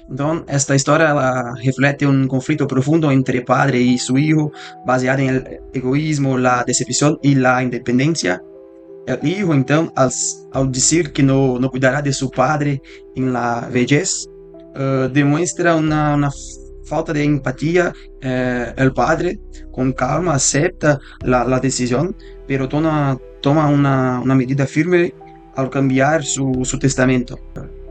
Entonces, esta historia refleja un conflicto profundo entre padre y su hijo, baseado en el egoísmo, la decepción y la independencia. El hijo, entonces, al decir que no cuidará de su padre en la vejez, demuestra una falta de empatía. El padre, con calma, acepta la decisión, pero toma una medida firme al cambiar su testamento.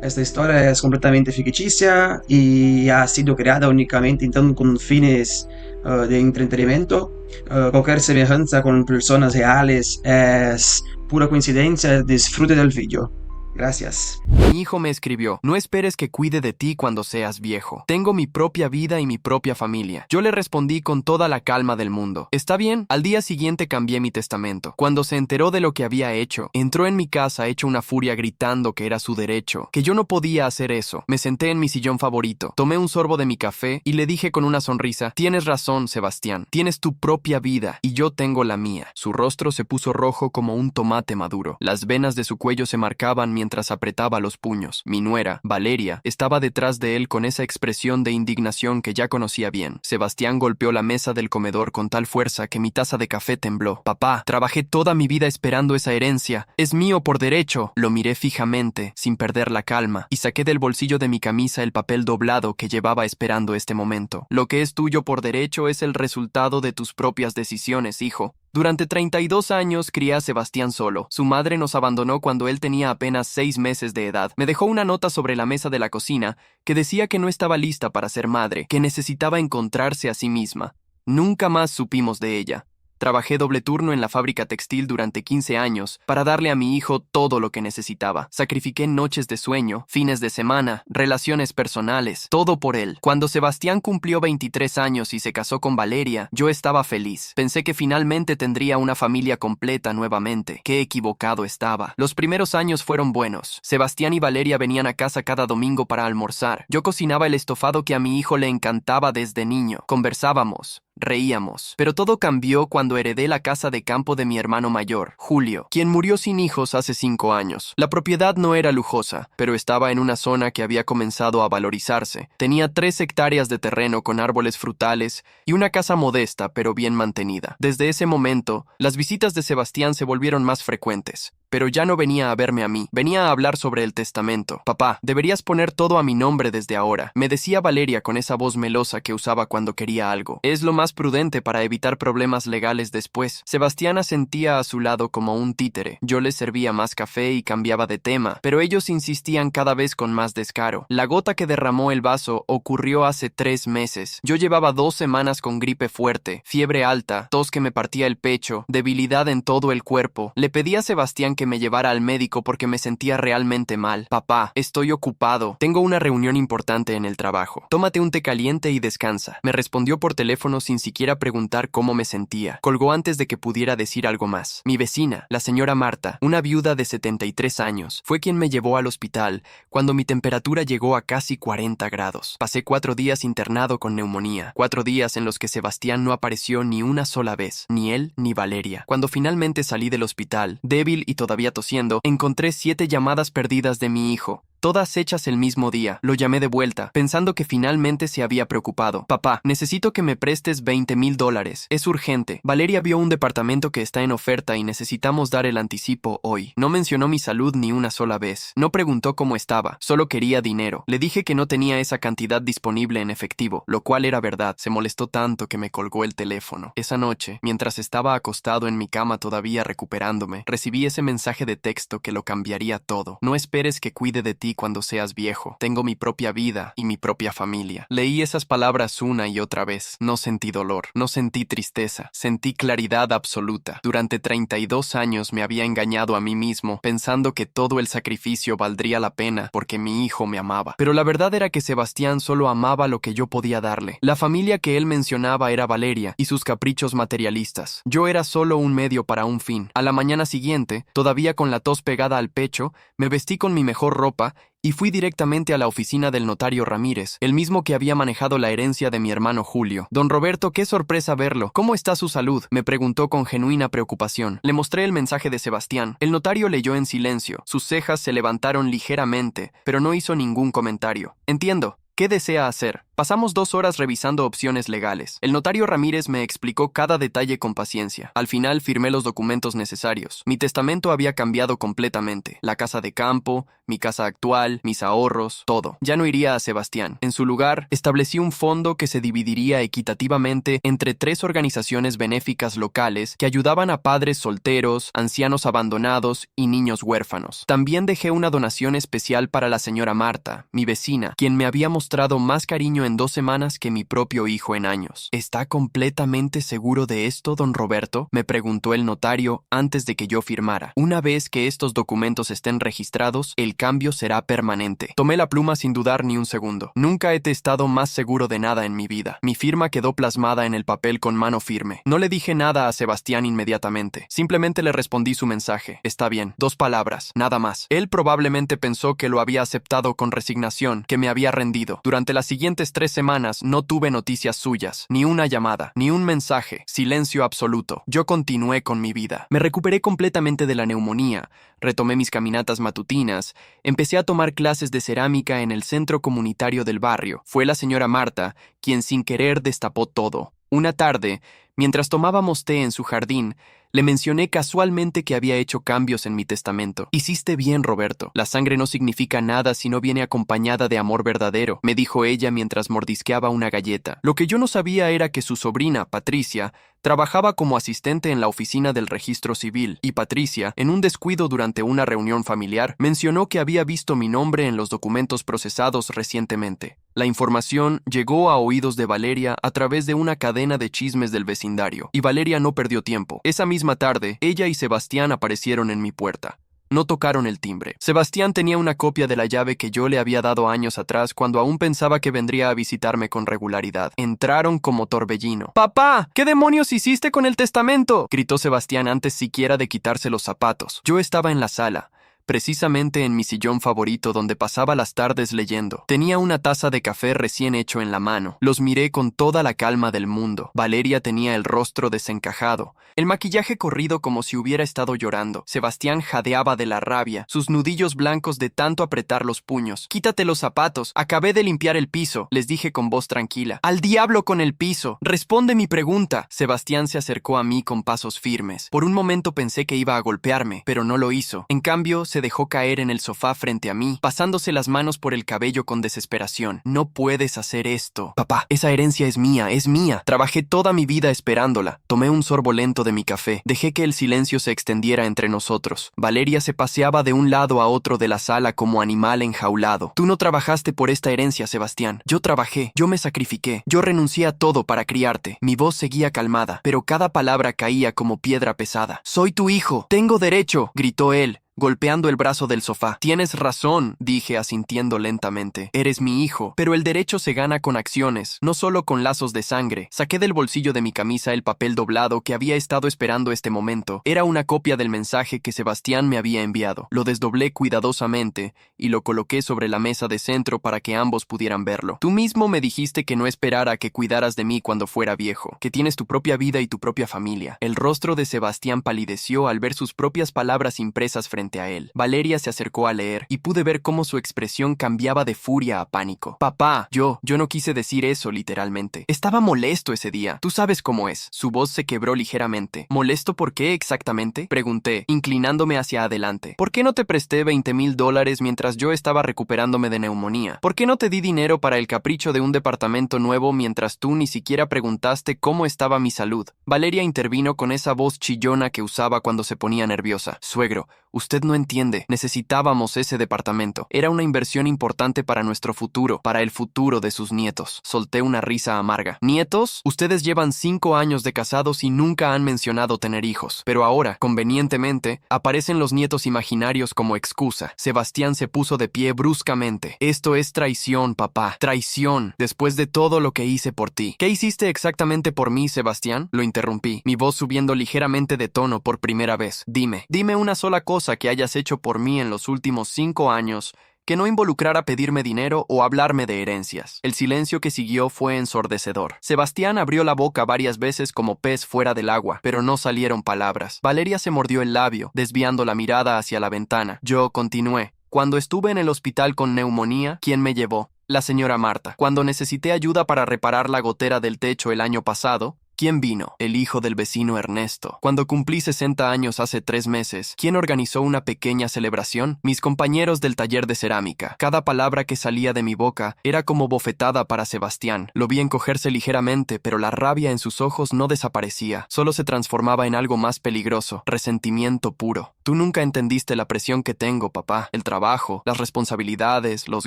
Esta historia es completamente ficticia y ha sido creada únicamente entonces, con fines de entretenimiento. Cualquier semejanza con personas reales es pura coincidencia. Disfrute del vídeo. Gracias. Mi hijo me escribió: no esperes que cuide de ti cuando seas viejo. Tengo mi propia vida y mi propia familia. Yo le respondí con toda la calma del mundo: está bien. Al día siguiente cambié mi testamento. Cuando se enteró de lo que había hecho, entró en mi casa hecho una furia gritando que era su derecho, que yo no podía hacer eso. Me senté en mi sillón favorito, tomé un sorbo de mi café y le dije con una sonrisa: tienes razón, Sebastián. Tienes tu propia vida y yo tengo la mía. Su rostro se puso rojo como un tomate maduro. Las venas de su cuello se marcaban mientras apretaba los puños. Mi nuera, Valeria, estaba detrás de él con esa expresión de indignación que ya conocía bien. Sebastián golpeó la mesa del comedor con tal fuerza que mi taza de café tembló. Papá, trabajé toda mi vida esperando esa herencia. Es mío por derecho. Lo miré fijamente, sin perder la calma, y saqué del bolsillo de mi camisa el papel doblado que llevaba esperando este momento. Lo que es tuyo por derecho es el resultado de tus propias decisiones, hijo. Durante 32 años crié a Sebastián solo. Su madre nos abandonó cuando él tenía apenas 6 meses de edad. Me dejó una nota sobre la mesa de la cocina que decía que no estaba lista para ser madre, que necesitaba encontrarse a sí misma. Nunca más supimos de ella. Trabajé doble turno en la fábrica textil durante 15 años para darle a mi hijo todo lo que necesitaba. Sacrifiqué noches de sueño, fines de semana, relaciones personales, todo por él. Cuando Sebastián cumplió 23 años y se casó con Valeria, yo estaba feliz. Pensé que finalmente tendría una familia completa nuevamente. Qué equivocado estaba. Los primeros años fueron buenos. Sebastián y Valeria venían a casa cada domingo para almorzar. Yo cocinaba el estofado que a mi hijo le encantaba desde niño. Conversábamos. Reíamos. Pero todo cambió cuando heredé la casa de campo de mi hermano mayor, Julio, quien murió sin hijos hace 5 años. La propiedad no era lujosa, pero estaba en una zona que había comenzado a valorizarse. Tenía 3 hectáreas de terreno con árboles frutales y una casa modesta pero bien mantenida. Desde ese momento, las visitas de Sebastián se volvieron más frecuentes. Pero ya no venía a verme a mí, venía a hablar sobre el testamento. Papá, deberías poner todo a mi nombre desde ahora, me decía Valeria con esa voz melosa que usaba cuando quería algo. Es lo más prudente para evitar problemas legales después. Sebastián asentía a su lado como un títere. Yo les servía más café y cambiaba de tema, pero ellos insistían cada vez con más descaro. La gota que derramó el vaso ocurrió hace 3 meses. Yo llevaba 2 semanas con gripe fuerte, fiebre alta, tos que me partía el pecho, debilidad en todo el cuerpo. Le pedí a Sebastián que me llevara al médico porque me sentía realmente mal. Papá, estoy ocupado. Tengo una reunión importante en el trabajo. Tómate un té caliente y descansa. Me respondió por teléfono sin siquiera preguntar cómo me sentía. Colgó antes de que pudiera decir algo más. Mi vecina, la señora Marta, una viuda de 73 años, fue quien me llevó al hospital cuando mi temperatura llegó a casi 40 grados. Pasé 4 días internado con neumonía. 4 días en los que Sebastián no apareció ni una sola vez, ni él ni Valeria. Cuando finalmente salí del hospital, débil y todavía tosiendo, encontré 7 llamadas perdidas de mi hijo. Todas hechas el mismo día. Lo llamé de vuelta, pensando que finalmente se había preocupado. Papá, necesito que me prestes $20,000. Es urgente. Valeria vio un departamento que está en oferta y necesitamos dar el anticipo hoy. No mencionó mi salud ni una sola vez. No preguntó cómo estaba, solo quería dinero. Le dije que no tenía esa cantidad disponible en efectivo, lo cual era verdad. Se molestó tanto que me colgó el teléfono. Esa noche, mientras estaba acostado en mi cama todavía recuperándome, recibí ese mensaje de texto que lo cambiaría todo. No esperes que cuide de ti cuando seas viejo. Tengo mi propia vida y mi propia familia. Leí esas palabras una y otra vez. No sentí dolor, no sentí tristeza, sentí claridad absoluta. Durante 32 años me había engañado a mí mismo, pensando que todo el sacrificio valdría la pena porque mi hijo me amaba. Pero la verdad era que Sebastián solo amaba lo que yo podía darle. La familia que él mencionaba era Valeria y sus caprichos materialistas. Yo era solo un medio para un fin. A la mañana siguiente, todavía con la tos pegada al pecho, me vestí con mi mejor ropa y fui directamente a la oficina del notario Ramírez, el mismo que había manejado la herencia de mi hermano Julio. Don Roberto, qué sorpresa verlo. ¿Cómo está su salud?, me preguntó con genuina preocupación. Le mostré el mensaje de Sebastián. El notario leyó en silencio. Sus cejas se levantaron ligeramente, pero no hizo ningún comentario. Entiendo. ¿Qué desea hacer? Pasamos 2 horas revisando opciones legales. El notario Ramírez me explicó cada detalle con paciencia. Al final firmé los documentos necesarios. Mi testamento había cambiado completamente. La casa de campo, mi casa actual, mis ahorros, todo. Ya no iría a Sebastián. En su lugar, establecí un fondo que se dividiría equitativamente entre 3 organizaciones benéficas locales que ayudaban a padres solteros, ancianos abandonados y niños huérfanos. También dejé una donación especial para la señora Marta, mi vecina, quien me había mostrado más cariño en 2 semanas que mi propio hijo en años. ¿Está completamente seguro de esto, don Roberto?, me preguntó el notario antes de que yo firmara. Una vez que estos documentos estén registrados, el cambio será permanente. Tomé la pluma sin dudar ni un segundo. Nunca he estado más seguro de nada en mi vida. Mi firma quedó plasmada en el papel con mano firme. No le dije nada a Sebastián inmediatamente. Simplemente le respondí su mensaje. Está bien. 2 palabras, nada más. Él probablemente pensó que lo había aceptado con resignación, que me había rendido. Durante las siguientes 3 semanas no tuve noticias suyas, ni una llamada, ni un mensaje, silencio absoluto. Yo continué con mi vida. Me recuperé completamente de la neumonía, retomé mis caminatas matutinas, empecé a tomar clases de cerámica en el centro comunitario del barrio. Fue la señora Marta quien sin querer destapó todo. Una tarde, mientras tomábamos té en su jardín, le mencioné casualmente que había hecho cambios en mi testamento. Hiciste bien, Roberto. La sangre no significa nada si no viene acompañada de amor verdadero, me dijo ella mientras mordisqueaba una galleta. Lo que yo no sabía era que su sobrina, Patricia, trabajaba como asistente en la oficina del registro civil, y Patricia, en un descuido durante una reunión familiar, mencionó que había visto mi nombre en los documentos procesados recientemente. La información llegó a oídos de Valeria a través de una cadena de chismes del vecindario, y Valeria no perdió tiempo. Esa misma tarde, ella y Sebastián aparecieron en mi puerta. No tocaron el timbre. Sebastián tenía una copia de la llave que yo le había dado años atrás cuando aún pensaba que vendría a visitarme con regularidad. Entraron como torbellino. ¡Papá! ¿Qué demonios hiciste con el testamento?, gritó Sebastián antes siquiera de quitarse los zapatos. Yo estaba en la sala, precisamente en mi sillón favorito donde pasaba las tardes leyendo. Tenía una taza de café recién hecho en la mano. Los miré con toda la calma del mundo. Valeria tenía el rostro desencajado, el maquillaje corrido como si hubiera estado llorando. Sebastián jadeaba de la rabia, sus nudillos blancos de tanto apretar los puños. «Quítate los zapatos, acabé de limpiar el piso», les dije con voz tranquila. «¡Al diablo con el piso! Responde mi pregunta». Sebastián se acercó a mí con pasos firmes. Por un momento pensé que iba a golpearme, pero no lo hizo. En cambio, se dejó caer en el sofá frente a mí, pasándose las manos por el cabello con desesperación. «No puedes hacer esto. Papá, esa herencia es mía, es mía. Trabajé toda mi vida esperándola». Tomé un sorbo lento de mi café. Dejé que el silencio se extendiera entre nosotros. Valeria se paseaba de un lado a otro de la sala como animal enjaulado. «Tú no trabajaste por esta herencia, Sebastián. Yo trabajé, yo me sacrifiqué, yo renuncié a todo para criarte». Mi voz seguía calmada, pero cada palabra caía como piedra pesada. «Soy tu hijo. Tengo derecho», gritó él, golpeando el brazo del sofá. «Tienes razón», dije asintiendo lentamente. «Eres mi hijo, pero el derecho se gana con acciones, no solo con lazos de sangre». Saqué del bolsillo de mi camisa el papel doblado que había estado esperando este momento. Era una copia del mensaje que Sebastián me había enviado. Lo desdoblé cuidadosamente y lo coloqué sobre la mesa de centro para que ambos pudieran verlo. «Tú mismo me dijiste que no esperara a que cuidaras de mí cuando fuera viejo, que tienes tu propia vida y tu propia familia». El rostro de Sebastián palideció al ver sus propias palabras impresas frente a él. Valeria se acercó a leer y pude ver cómo su expresión cambiaba de furia a pánico. «Papá, yo no quise decir eso literalmente. Estaba molesto ese día. Tú sabes cómo es». Su voz se quebró ligeramente. «¿Molesto por qué exactamente?», pregunté, inclinándome hacia adelante. «¿Por qué no te presté $20,000 mientras yo estaba recuperándome de neumonía? ¿Por qué no te di dinero para el capricho de un departamento nuevo mientras tú ni siquiera preguntaste cómo estaba mi salud?». Valeria intervino con esa voz chillona que usaba cuando se ponía nerviosa. «Suegro, usted no entiende. Necesitábamos ese departamento. Era una inversión importante para nuestro futuro, para el futuro de sus nietos». Solté una risa amarga. «¿Nietos? Ustedes llevan 5 años de casados y nunca han mencionado tener hijos. Pero ahora, convenientemente, aparecen los nietos imaginarios como excusa». Sebastián se puso de pie bruscamente. «Esto es traición, papá. Traición. Después de todo lo que hice por ti». «¿Qué hiciste exactamente por mí, Sebastián?», lo interrumpí, mi voz subiendo ligeramente de tono por primera vez. Dime una sola cosa que hayas hecho por mí en los últimos 5 años que no involucrara pedirme dinero o hablarme de herencias». El silencio que siguió fue ensordecedor. Sebastián abrió la boca varias veces como pez fuera del agua, pero no salieron palabras. Valeria se mordió el labio, desviando la mirada hacia la ventana. Yo continué. «Cuando estuve en el hospital con neumonía, ¿quién me llevó? La señora Marta. Cuando necesité ayuda para reparar la gotera del techo el año pasado, ¿quién vino? El hijo del vecino Ernesto. Cuando cumplí 60 años hace 3 meses, ¿quién organizó una pequeña celebración? Mis compañeros del taller de cerámica. Cada palabra que salía de mi boca era como bofetada para Sebastián. Lo vi encogerse ligeramente, pero la rabia en sus ojos no desaparecía. Solo se transformaba en algo más peligroso, resentimiento puro. Tú nunca entendiste la presión que tengo, papá. El trabajo, las responsabilidades, los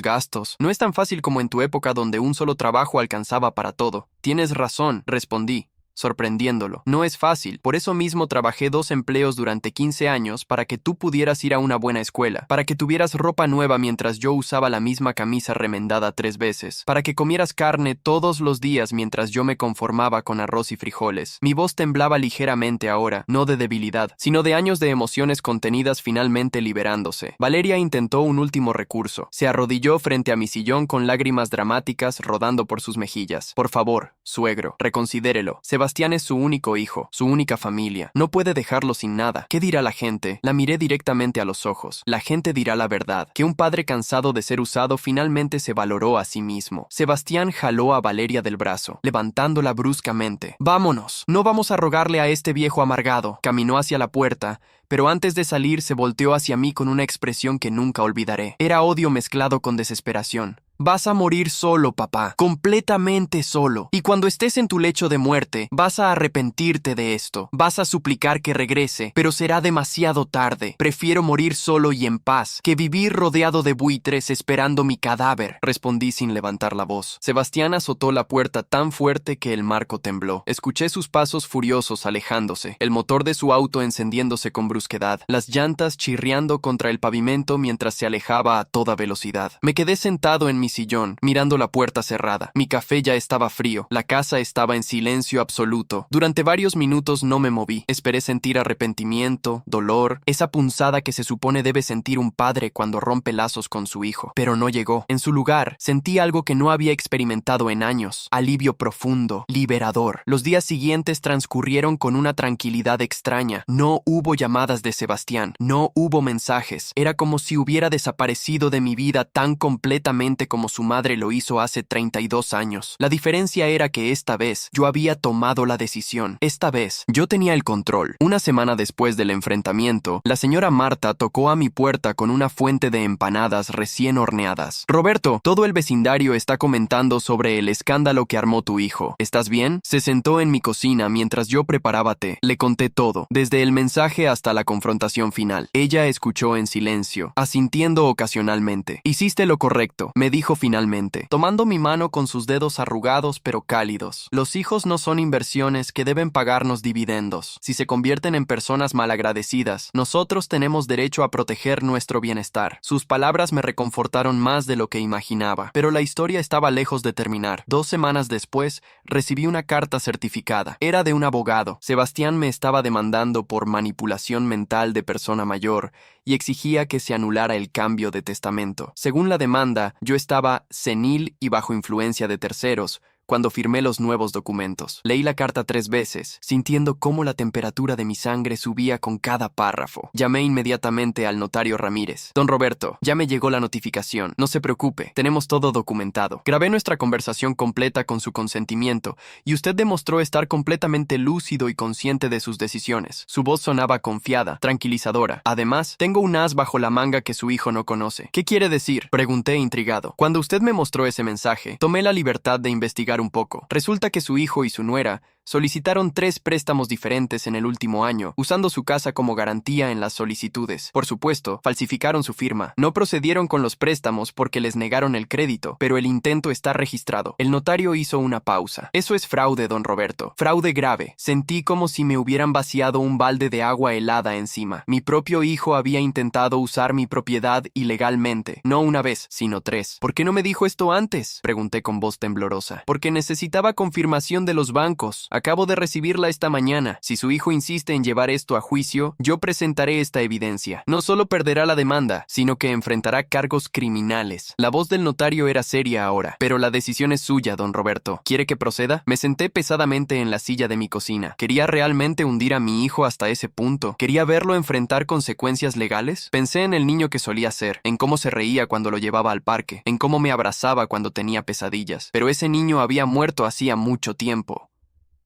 gastos. No es tan fácil como en tu época donde un solo trabajo alcanzaba para todo. Tienes razón, respondí, sorprendiéndolo. No es fácil. Por eso mismo trabajé 2 empleos durante 15 años para que tú pudieras ir a una buena escuela, para que tuvieras ropa nueva mientras yo usaba la misma camisa remendada 3 veces, para que comieras carne todos los días mientras yo me conformaba con arroz y frijoles. Mi voz temblaba ligeramente ahora, no de debilidad, sino de años de emociones contenidas finalmente liberándose. Valeria intentó un último recurso. Se arrodilló frente a mi sillón con lágrimas dramáticas rodando por sus mejillas. Por favor, suegro, reconsidérelo. Sebastián es su único hijo, su única familia. No puede dejarlo sin nada. ¿Qué dirá la gente? La miré directamente a los ojos. La gente dirá la verdad, que un padre cansado de ser usado finalmente se valoró a sí mismo. Sebastián jaló a Valeria del brazo, levantándola bruscamente. «Vámonos. No vamos a rogarle a este viejo amargado». Caminó hacia la puerta, pero antes de salir se volteó hacia mí con una expresión que nunca olvidaré. Era odio mezclado con desesperación. «Vas a morir solo, papá, completamente solo. Y cuando estés en tu lecho de muerte, vas a arrepentirte de esto. Vas a suplicar que regrese, pero será demasiado tarde. Prefiero morir solo y en paz, que vivir rodeado de buitres esperando mi cadáver», respondí sin levantar la voz. Sebastián azotó la puerta tan fuerte que el marco tembló. Escuché sus pasos furiosos alejándose, el motor de su auto encendiéndose con brusquedad, las llantas chirriando contra el pavimento mientras se alejaba a toda velocidad. Me quedé sentado en mi sillón, mirando la puerta cerrada. Mi café ya estaba frío. La casa estaba en silencio absoluto. Durante varios minutos no me moví. Esperé sentir arrepentimiento, dolor, esa punzada que se supone debe sentir un padre cuando rompe lazos con su hijo. Pero no llegó. En su lugar, sentí algo que no había experimentado en años. Alivio profundo, liberador. Los días siguientes transcurrieron con una tranquilidad extraña. No hubo llamadas de Sebastián. No hubo mensajes. Era como si hubiera desaparecido de mi vida tan completamente como su madre lo hizo hace 32 años. La diferencia era que esta vez yo había tomado la decisión. Esta vez yo tenía el control. Una semana después del enfrentamiento, la señora Marta tocó a mi puerta con una fuente de empanadas recién horneadas. «Roberto, todo el vecindario está comentando sobre el escándalo que armó tu hijo. ¿Estás bien?». Se sentó en mi cocina mientras yo preparaba té. Le conté todo, desde el mensaje hasta la confrontación final. Ella escuchó en silencio, asintiendo ocasionalmente. «Hiciste lo correcto», me dijo finalmente, tomando mi mano con sus dedos arrugados pero cálidos. «Los hijos no son inversiones que deben pagarnos dividendos. Si se convierten en personas malagradecidas, nosotros tenemos derecho a proteger nuestro bienestar». Sus palabras me reconfortaron más de lo que imaginaba, pero la historia estaba lejos de terminar. 2 semanas después, recibí una carta certificada. Era de un abogado. Sebastián me estaba demandando por manipulación mental de persona mayor y exigía que se anulara el cambio de testamento. Según la demanda, yo estaba senil y bajo influencia de terceros cuando firmé los nuevos documentos. Leí la carta 3 veces, sintiendo cómo la temperatura de mi sangre subía con cada párrafo. Llamé inmediatamente al notario Ramírez. «Don Roberto, ya me llegó la notificación. No se preocupe, tenemos todo documentado. Grabé nuestra conversación completa con su consentimiento y usted demostró estar completamente lúcido y consciente de sus decisiones». Su voz sonaba confiada, tranquilizadora. «Además, tengo un as bajo la manga que su hijo no conoce». «¿Qué quiere decir?», pregunté intrigado. «Cuando usted me mostró ese mensaje, tomé la libertad de investigar un poco. Resulta que su hijo y su nuera solicitaron 3 préstamos diferentes en el último año, usando su casa como garantía en las solicitudes. Por supuesto, falsificaron su firma. No procedieron con los préstamos porque les negaron el crédito, pero el intento está registrado». El notario hizo una pausa. «Eso es fraude, don Roberto. Fraude grave». Sentí como si me hubieran vaciado un balde de agua helada encima. Mi propio hijo había intentado usar mi propiedad ilegalmente. No una vez, sino 3. «¿Por qué no me dijo esto antes?», pregunté con voz temblorosa. «Porque necesitaba confirmación de los bancos», Acabo de recibirla esta mañana. Si su hijo insiste en llevar esto a juicio, yo presentaré esta evidencia. No solo perderá la demanda, sino que enfrentará cargos criminales. La voz del notario era seria ahora. Pero la decisión es suya, don Roberto. ¿Quiere que proceda? Me senté pesadamente en la silla de mi cocina. ¿Quería realmente hundir a mi hijo hasta ese punto? ¿Quería verlo enfrentar consecuencias legales? Pensé en el niño que solía ser, en cómo se reía cuando lo llevaba al parque, en cómo me abrazaba cuando tenía pesadillas. Pero ese niño había muerto hacía mucho tiempo.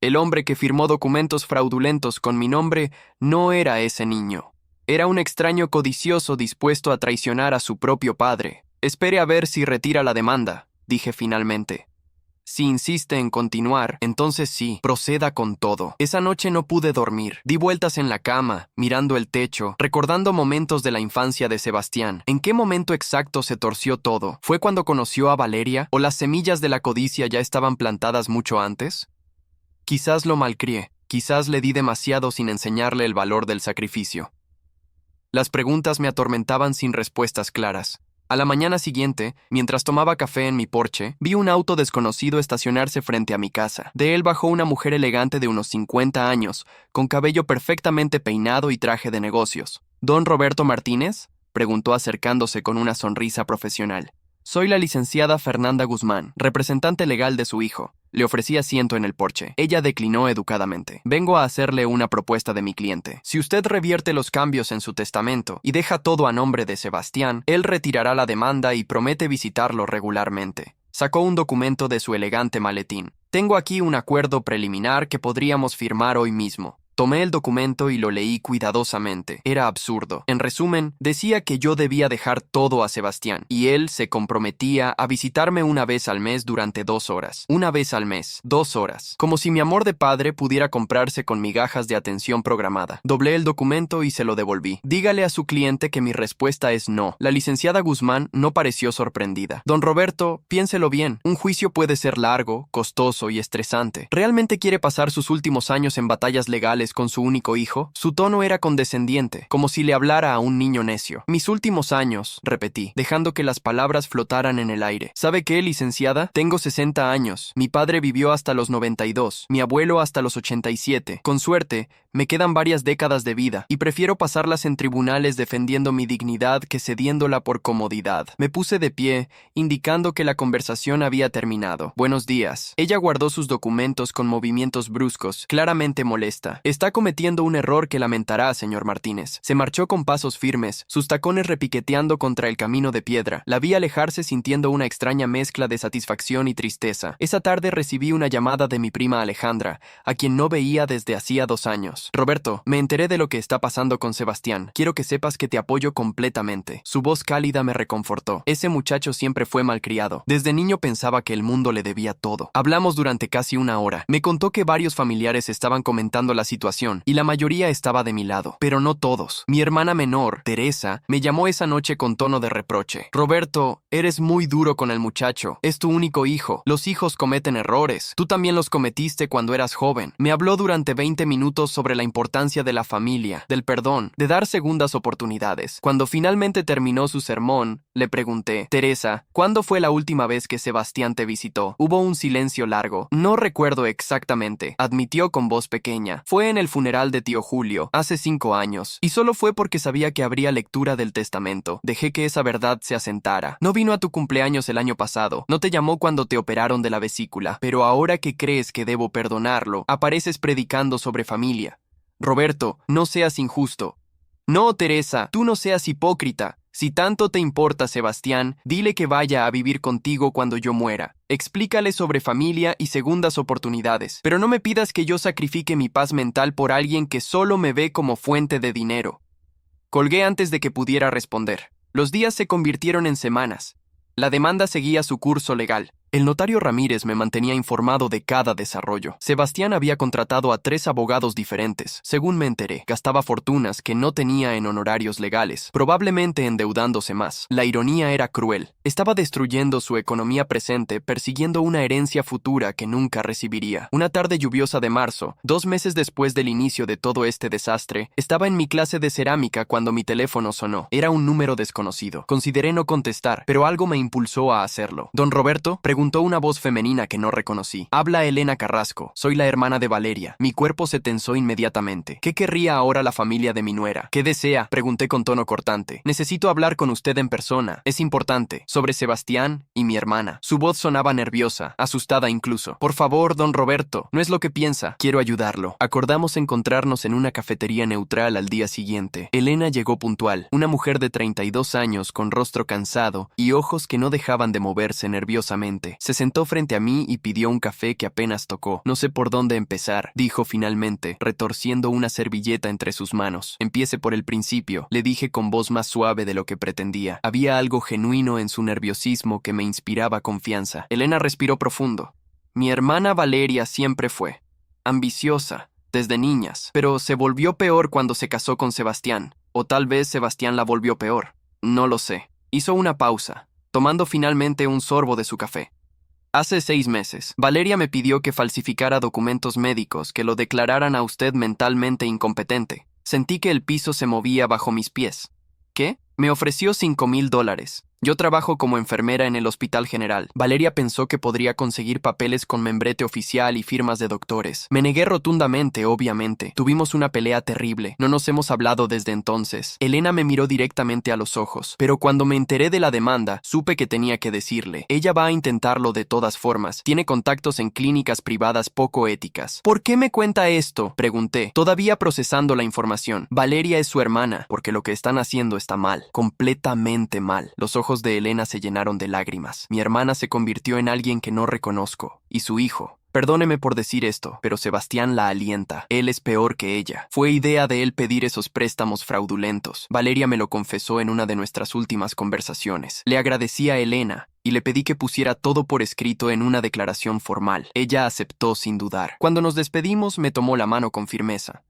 El hombre que firmó documentos fraudulentos con mi nombre no era ese niño. Era un extraño codicioso dispuesto a traicionar a su propio padre. Espere a ver si retira la demanda, dije finalmente. Si insiste en continuar, entonces sí, proceda con todo. Esa noche no pude dormir. Di vueltas en la cama, mirando el techo, recordando momentos de la infancia de Sebastián. ¿En qué momento exacto se torció todo? ¿Fue cuando conoció a Valeria? ¿O las semillas de la codicia ya estaban plantadas mucho antes? Quizás lo malcrié, quizás le di demasiado sin enseñarle el valor del sacrificio. Las preguntas me atormentaban sin respuestas claras. A la mañana siguiente, mientras tomaba café en mi porche, vi un auto desconocido estacionarse frente a mi casa. De él bajó una mujer elegante de unos 50 años, con cabello perfectamente peinado y traje de negocios. ¿Don Roberto Martínez?, preguntó acercándose con una sonrisa profesional. Soy la licenciada Fernanda Guzmán, representante legal de su hijo. Le ofrecí asiento en el porche. Ella declinó educadamente. Vengo a hacerle una propuesta de mi cliente. Si usted revierte los cambios en su testamento y deja todo a nombre de Sebastián, él retirará la demanda y promete visitarlo regularmente. Sacó un documento de su elegante maletín. Tengo aquí un acuerdo preliminar que podríamos firmar hoy mismo. Tomé el documento y lo leí cuidadosamente. Era absurdo. En resumen, decía que yo debía dejar todo a Sebastián, y él se comprometía a visitarme una vez al mes durante 2 horas. Una vez al mes, 2 horas. Como si mi amor de padre pudiera comprarse con migajas de atención programada. Doblé el documento y se lo devolví. Dígale a su cliente que mi respuesta es no. La licenciada Guzmán no pareció sorprendida. Don Roberto, piénselo bien. Un juicio puede ser largo, costoso y estresante. ¿Realmente quiere pasar sus últimos años en batallas legales con su único hijo? Su tono era condescendiente, como si le hablara a un niño necio. Mis últimos años, repetí, dejando que las palabras flotaran en el aire. ¿Sabe qué, licenciada? Tengo 60 años. Mi padre vivió hasta los 92, mi abuelo hasta los 87. Con suerte, me quedan varias décadas de vida, y prefiero pasarlas en tribunales defendiendo mi dignidad que cediéndola por comodidad. Me puse de pie, indicando que la conversación había terminado. Buenos días. Ella guardó sus documentos con movimientos bruscos, claramente molesta. Está cometiendo un error que lamentará, señor Martínez. Se marchó con pasos firmes, sus tacones repiqueteando contra el camino de piedra. La vi alejarse sintiendo una extraña mezcla de satisfacción y tristeza. Esa tarde recibí una llamada de mi prima Alejandra, a quien no veía desde hacía 2 años. Roberto, me enteré de lo que está pasando con Sebastián. Quiero que sepas que te apoyo completamente. Su voz cálida me reconfortó. Ese muchacho siempre fue malcriado. Desde niño pensaba que el mundo le debía todo. Hablamos durante casi 1 hora. Me contó que varios familiares estaban comentando la situación y la mayoría estaba de mi lado, pero no todos. Mi hermana menor, Teresa, me llamó esa noche con tono de reproche. Roberto, eres muy duro con el muchacho. Es tu único hijo. Los hijos cometen errores. Tú también los cometiste cuando eras joven. Me habló durante 20 minutos sobre la importancia de la familia, del perdón, de dar segundas oportunidades. Cuando finalmente terminó su sermón, le pregunté, Teresa, ¿cuándo fue la última vez que Sebastián te visitó? Hubo un silencio largo. No recuerdo exactamente, admitió con voz pequeña. Fue en el funeral de tío Julio, hace 5 años, y solo fue porque sabía que habría lectura del testamento. Dejé que esa verdad se asentara. No vino a tu cumpleaños el año pasado, no te llamó cuando te operaron de la vesícula, pero ahora que crees que debo perdonarlo, apareces predicando sobre familia. Roberto, no seas injusto. No, Teresa, tú no seas hipócrita. Si tanto te importa Sebastián, dile que vaya a vivir contigo cuando yo muera. Explícale sobre familia y segundas oportunidades, pero no me pidas que yo sacrifique mi paz mental por alguien que solo me ve como fuente de dinero. Colgué antes de que pudiera responder. Los días se convirtieron en semanas. La demanda seguía su curso legal. El notario Ramírez me mantenía informado de cada desarrollo. Sebastián había contratado a 3 abogados diferentes. Según me enteré, gastaba fortunas que no tenía en honorarios legales, probablemente endeudándose más. La ironía era cruel. Estaba destruyendo su economía presente, persiguiendo una herencia futura que nunca recibiría. Una tarde lluviosa de marzo, 2 meses después del inicio de todo este desastre, estaba en mi clase de cerámica cuando mi teléfono sonó. Era un número desconocido. Consideré no contestar, pero algo me impulsó a hacerlo. Don Roberto, preguntó Preguntó una voz femenina que no reconocí. Habla Elena Carrasco. Soy la hermana de Valeria. Mi cuerpo se tensó inmediatamente. ¿Qué querría ahora la familia de mi nuera? ¿Qué desea? Pregunté con tono cortante. Necesito hablar con usted en persona. Es importante. Sobre Sebastián y mi hermana. Su voz sonaba nerviosa, asustada incluso. Por favor, don Roberto. No es lo que piensa. Quiero ayudarlo. Acordamos encontrarnos en una cafetería neutral al día siguiente. Elena llegó puntual. Una mujer de 32 años con rostro cansado y ojos que no dejaban de moverse nerviosamente. Se sentó frente a mí y pidió un café que apenas tocó. No sé por dónde empezar, dijo finalmente, retorciendo una servilleta entre sus manos. Empiece por el principio, le dije con voz más suave de lo que pretendía. Había algo genuino en su nerviosismo que me inspiraba confianza. Elena respiró profundo. Mi hermana Valeria siempre fue ambiciosa, desde niñas, pero se volvió peor cuando se casó con Sebastián. O tal vez Sebastián la volvió peor. No lo sé. Hizo una pausa, tomando finalmente un sorbo de su café. Hace 6 meses, Valeria me pidió que falsificara documentos médicos que lo declararan a usted mentalmente incompetente. Sentí que el piso se movía bajo mis pies. ¿Qué? Me ofreció $5,000. Yo trabajo como enfermera en el Hospital General. Valeria pensó que podría conseguir papeles con membrete oficial y firmas de doctores. Me negué rotundamente, obviamente. Tuvimos una pelea terrible. No nos hemos hablado desde entonces. Elena me miró directamente a los ojos, pero cuando me enteré de la demanda, supe que tenía que decirle. Ella va a intentarlo de todas formas. Tiene contactos en clínicas privadas poco éticas. ¿Por qué me cuenta esto?, pregunté, todavía procesando la información. Valeria es su hermana, porque lo que están haciendo está mal. Completamente mal. Los ojos de Elena se llenaron de lágrimas. Mi hermana se convirtió en alguien que no reconozco. Y su hijo. Perdóneme por decir esto, pero Sebastián la alienta. Él es peor que ella. Fue idea de él pedir esos préstamos fraudulentos. Valeria me lo confesó en una de nuestras últimas conversaciones. Le agradecí a Elena y le pedí que pusiera todo por escrito en una declaración formal. Ella aceptó sin dudar. Cuando nos despedimos, me tomó la mano con firmeza.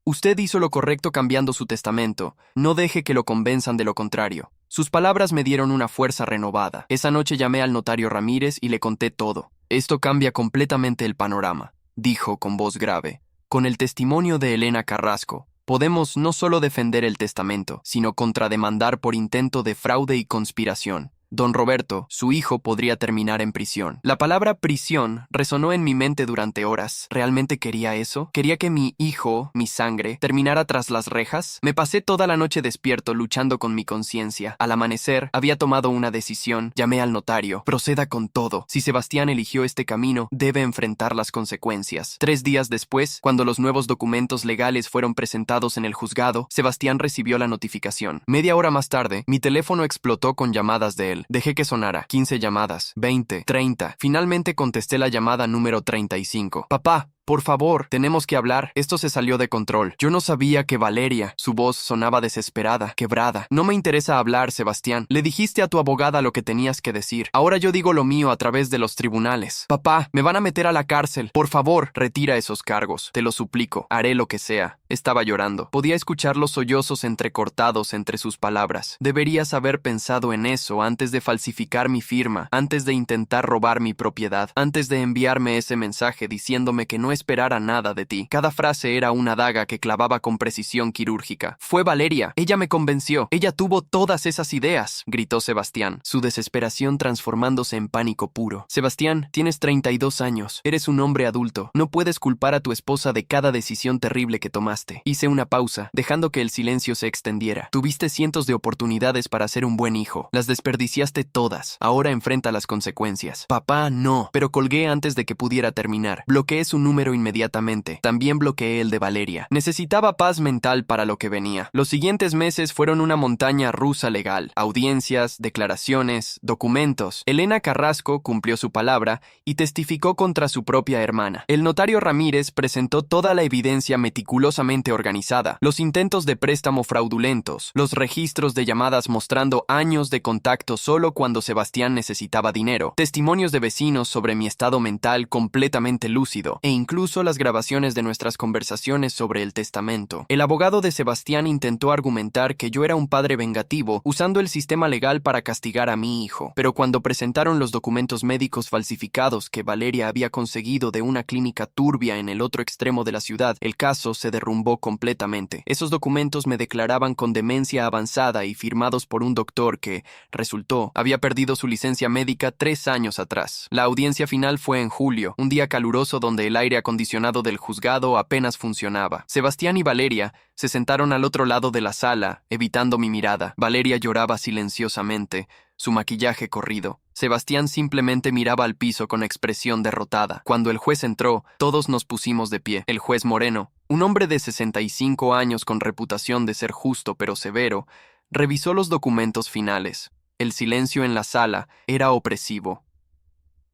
Usted hizo lo correcto cambiando su testamento. No deje que lo convenzan de lo contrario. Sus palabras me dieron una fuerza renovada. Esa noche llamé al notario Ramírez y le conté todo. Esto cambia completamente el panorama, dijo con voz grave. Con el testimonio de Elena Carrasco, podemos no solo defender el testamento, sino contrademandar por intento de fraude y conspiración. Don Roberto, su hijo, podría terminar en prisión. La palabra prisión resonó en mi mente durante horas. ¿Realmente quería eso? ¿Quería que mi hijo, mi sangre, terminara tras las rejas? Me pasé toda la noche despierto luchando con mi conciencia. Al amanecer, había tomado una decisión. Llamé al notario. Proceda con todo. Si Sebastián eligió este camino, debe enfrentar las consecuencias. 3 días después, cuando los nuevos documentos legales fueron presentados en el juzgado, Sebastián recibió la notificación. Media hora más tarde, mi teléfono explotó con llamadas de él. Dejé que sonara. 15 llamadas, 20, 30. Finalmente contesté la llamada número 35. Papá, por favor, tenemos que hablar. Esto se salió de control. Yo no sabía que Valeria. Su voz sonaba desesperada, quebrada. No me interesa hablar, Sebastián. Le dijiste a tu abogada lo que tenías que decir. Ahora yo digo lo mío a través de los tribunales. Papá, me van a meter a la cárcel. Por favor, retira esos cargos. Te lo suplico. Haré lo que sea. Estaba llorando. Podía escuchar los sollozos entrecortados entre sus palabras. Deberías haber pensado en eso antes de falsificar mi firma, antes de intentar robar mi propiedad, antes de enviarme ese mensaje diciéndome que no esperara nada de ti. Cada frase era una daga que clavaba con precisión quirúrgica. Fue Valeria. Ella me convenció. Ella tuvo todas esas ideas, gritó Sebastián, su desesperación transformándose en pánico puro. Sebastián, tienes 32 años. Eres un hombre adulto. No puedes culpar a tu esposa de cada decisión terrible que tomaste. Hice una pausa, dejando que el silencio se extendiera. Tuviste cientos de oportunidades para ser un buen hijo. Las desperdiciaste todas. Ahora enfrenta las consecuencias. Papá, no. Pero colgué antes de que pudiera terminar. Bloqueé su número inmediatamente. También bloqueé el de Valeria. Necesitaba paz mental para lo que venía. Los siguientes meses fueron una montaña rusa legal. Audiencias, declaraciones, documentos. Elena Carrasco cumplió su palabra y testificó contra su propia hermana. El notario Ramírez presentó toda la evidencia meticulosamente organizada. Los intentos de préstamo fraudulentos, los registros de llamadas mostrando años de contacto solo cuando Sebastián necesitaba dinero, testimonios de vecinos sobre mi estado mental completamente lúcido, e incluso incluso las grabaciones de nuestras conversaciones sobre el testamento. El abogado de Sebastián intentó argumentar que yo era un padre vengativo, usando el sistema legal para castigar a mi hijo. Pero cuando presentaron los documentos médicos falsificados que Valeria había conseguido de una clínica turbia en el otro extremo de la ciudad, el caso se derrumbó completamente. Esos documentos me declaraban con demencia avanzada y firmados por un doctor que, resultó, había perdido su licencia médica 3 años atrás. La audiencia final fue en julio, un día caluroso donde el aire acondicionado del juzgado apenas funcionaba. Sebastián y Valeria se sentaron al otro lado de la sala, evitando mi mirada. Valeria lloraba silenciosamente, su maquillaje corrido. Sebastián simplemente miraba al piso con expresión derrotada. Cuando el juez entró, todos nos pusimos de pie. El juez Moreno, un hombre de 65 años con reputación de ser justo pero severo, revisó los documentos finales. El silencio en la sala era opresivo.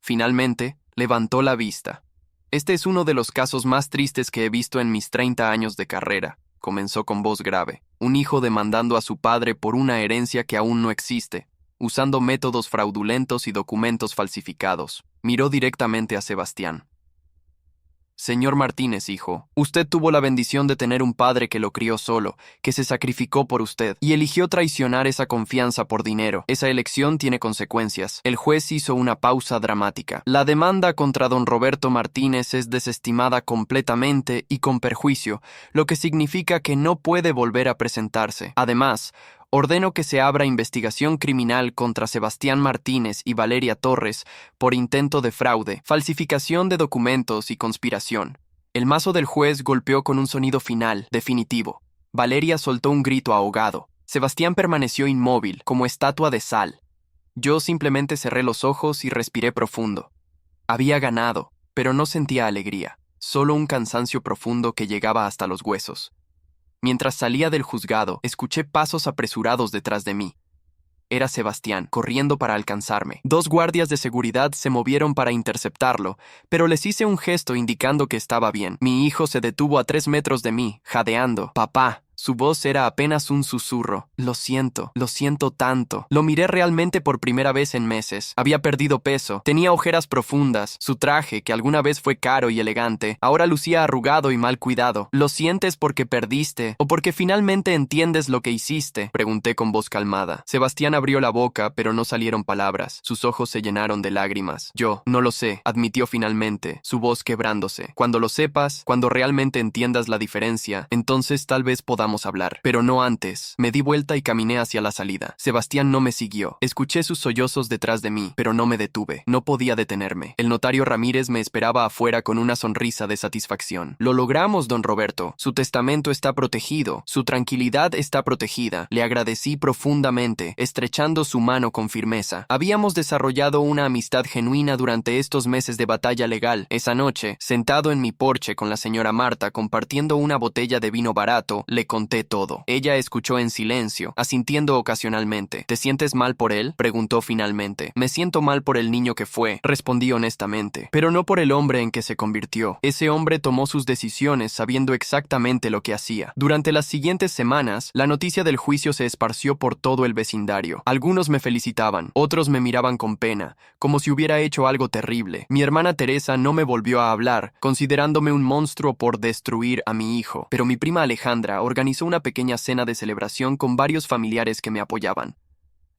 Finalmente, levantó la vista. Este es uno de los casos más tristes que he visto en mis 30 años de carrera, comenzó con voz grave. Un hijo demandando a su padre por una herencia que aún no existe, usando métodos fraudulentos y documentos falsificados. Miró directamente a Sebastián. Señor Martínez, hijo, usted tuvo la bendición de tener un padre que lo crió solo, que se sacrificó por usted, y eligió traicionar esa confianza por dinero. Esa elección tiene consecuencias. El juez hizo una pausa dramática. La demanda contra don Roberto Martínez es desestimada completamente y con perjuicio, lo que significa que no puede volver a presentarse. Además, ordeno que se abra investigación criminal contra Sebastián Martínez y Valeria Torres por intento de fraude, falsificación de documentos y conspiración. El mazo del juez golpeó con un sonido final, definitivo. Valeria soltó un grito ahogado. Sebastián permaneció inmóvil, como estatua de sal. Yo simplemente cerré los ojos y respiré profundo. Había ganado, pero no sentía alegría, solo un cansancio profundo que llegaba hasta los huesos. Mientras salía del juzgado, escuché pasos apresurados detrás de mí. Era Sebastián, corriendo para alcanzarme. 2 guardias de seguridad se movieron para interceptarlo, pero les hice un gesto indicando que estaba bien. Mi hijo se detuvo a 3 metros de mí, jadeando. «Papá». Su voz era apenas un susurro. Lo siento tanto. Lo miré realmente por primera vez en meses. Había perdido peso, tenía ojeras profundas. Su traje, que alguna vez fue caro y elegante, ahora lucía arrugado y mal cuidado. ¿Lo sientes porque perdiste o porque finalmente entiendes lo que hiciste?, pregunté con voz calmada. Sebastián abrió la boca, pero no salieron palabras. Sus ojos se llenaron de lágrimas. Yo, no lo sé, admitió finalmente, su voz quebrándose. Cuando lo sepas, cuando realmente entiendas la diferencia, entonces tal vez podamos hablar, pero no antes. Me di vuelta y caminé hacia la salida. Sebastián no me siguió. Escuché sus sollozos detrás de mí, pero no me detuve. No podía detenerme. El notario Ramírez me esperaba afuera con una sonrisa de satisfacción. Lo logramos, don Roberto. Su testamento está protegido. Su tranquilidad está protegida. Le agradecí profundamente, estrechando su mano con firmeza. Habíamos desarrollado una amistad genuina durante estos meses de batalla legal. Esa noche, sentado en mi porche con la señora Marta compartiendo una botella de vino barato, le conté todo. Ella escuchó en silencio, asintiendo ocasionalmente. ¿Te sientes mal por él?, preguntó finalmente. Me siento mal por el niño que fue, respondí honestamente, pero no por el hombre en que se convirtió. Ese hombre tomó sus decisiones sabiendo exactamente lo que hacía. Durante las siguientes semanas, la noticia del juicio se esparció por todo el vecindario. Algunos me felicitaban, otros me miraban con pena, como si hubiera hecho algo terrible. Mi hermana Teresa no me volvió a hablar, considerándome un monstruo por destruir a mi hijo, pero mi prima Alejandra organizó una pequeña cena de celebración con varios familiares que me apoyaban.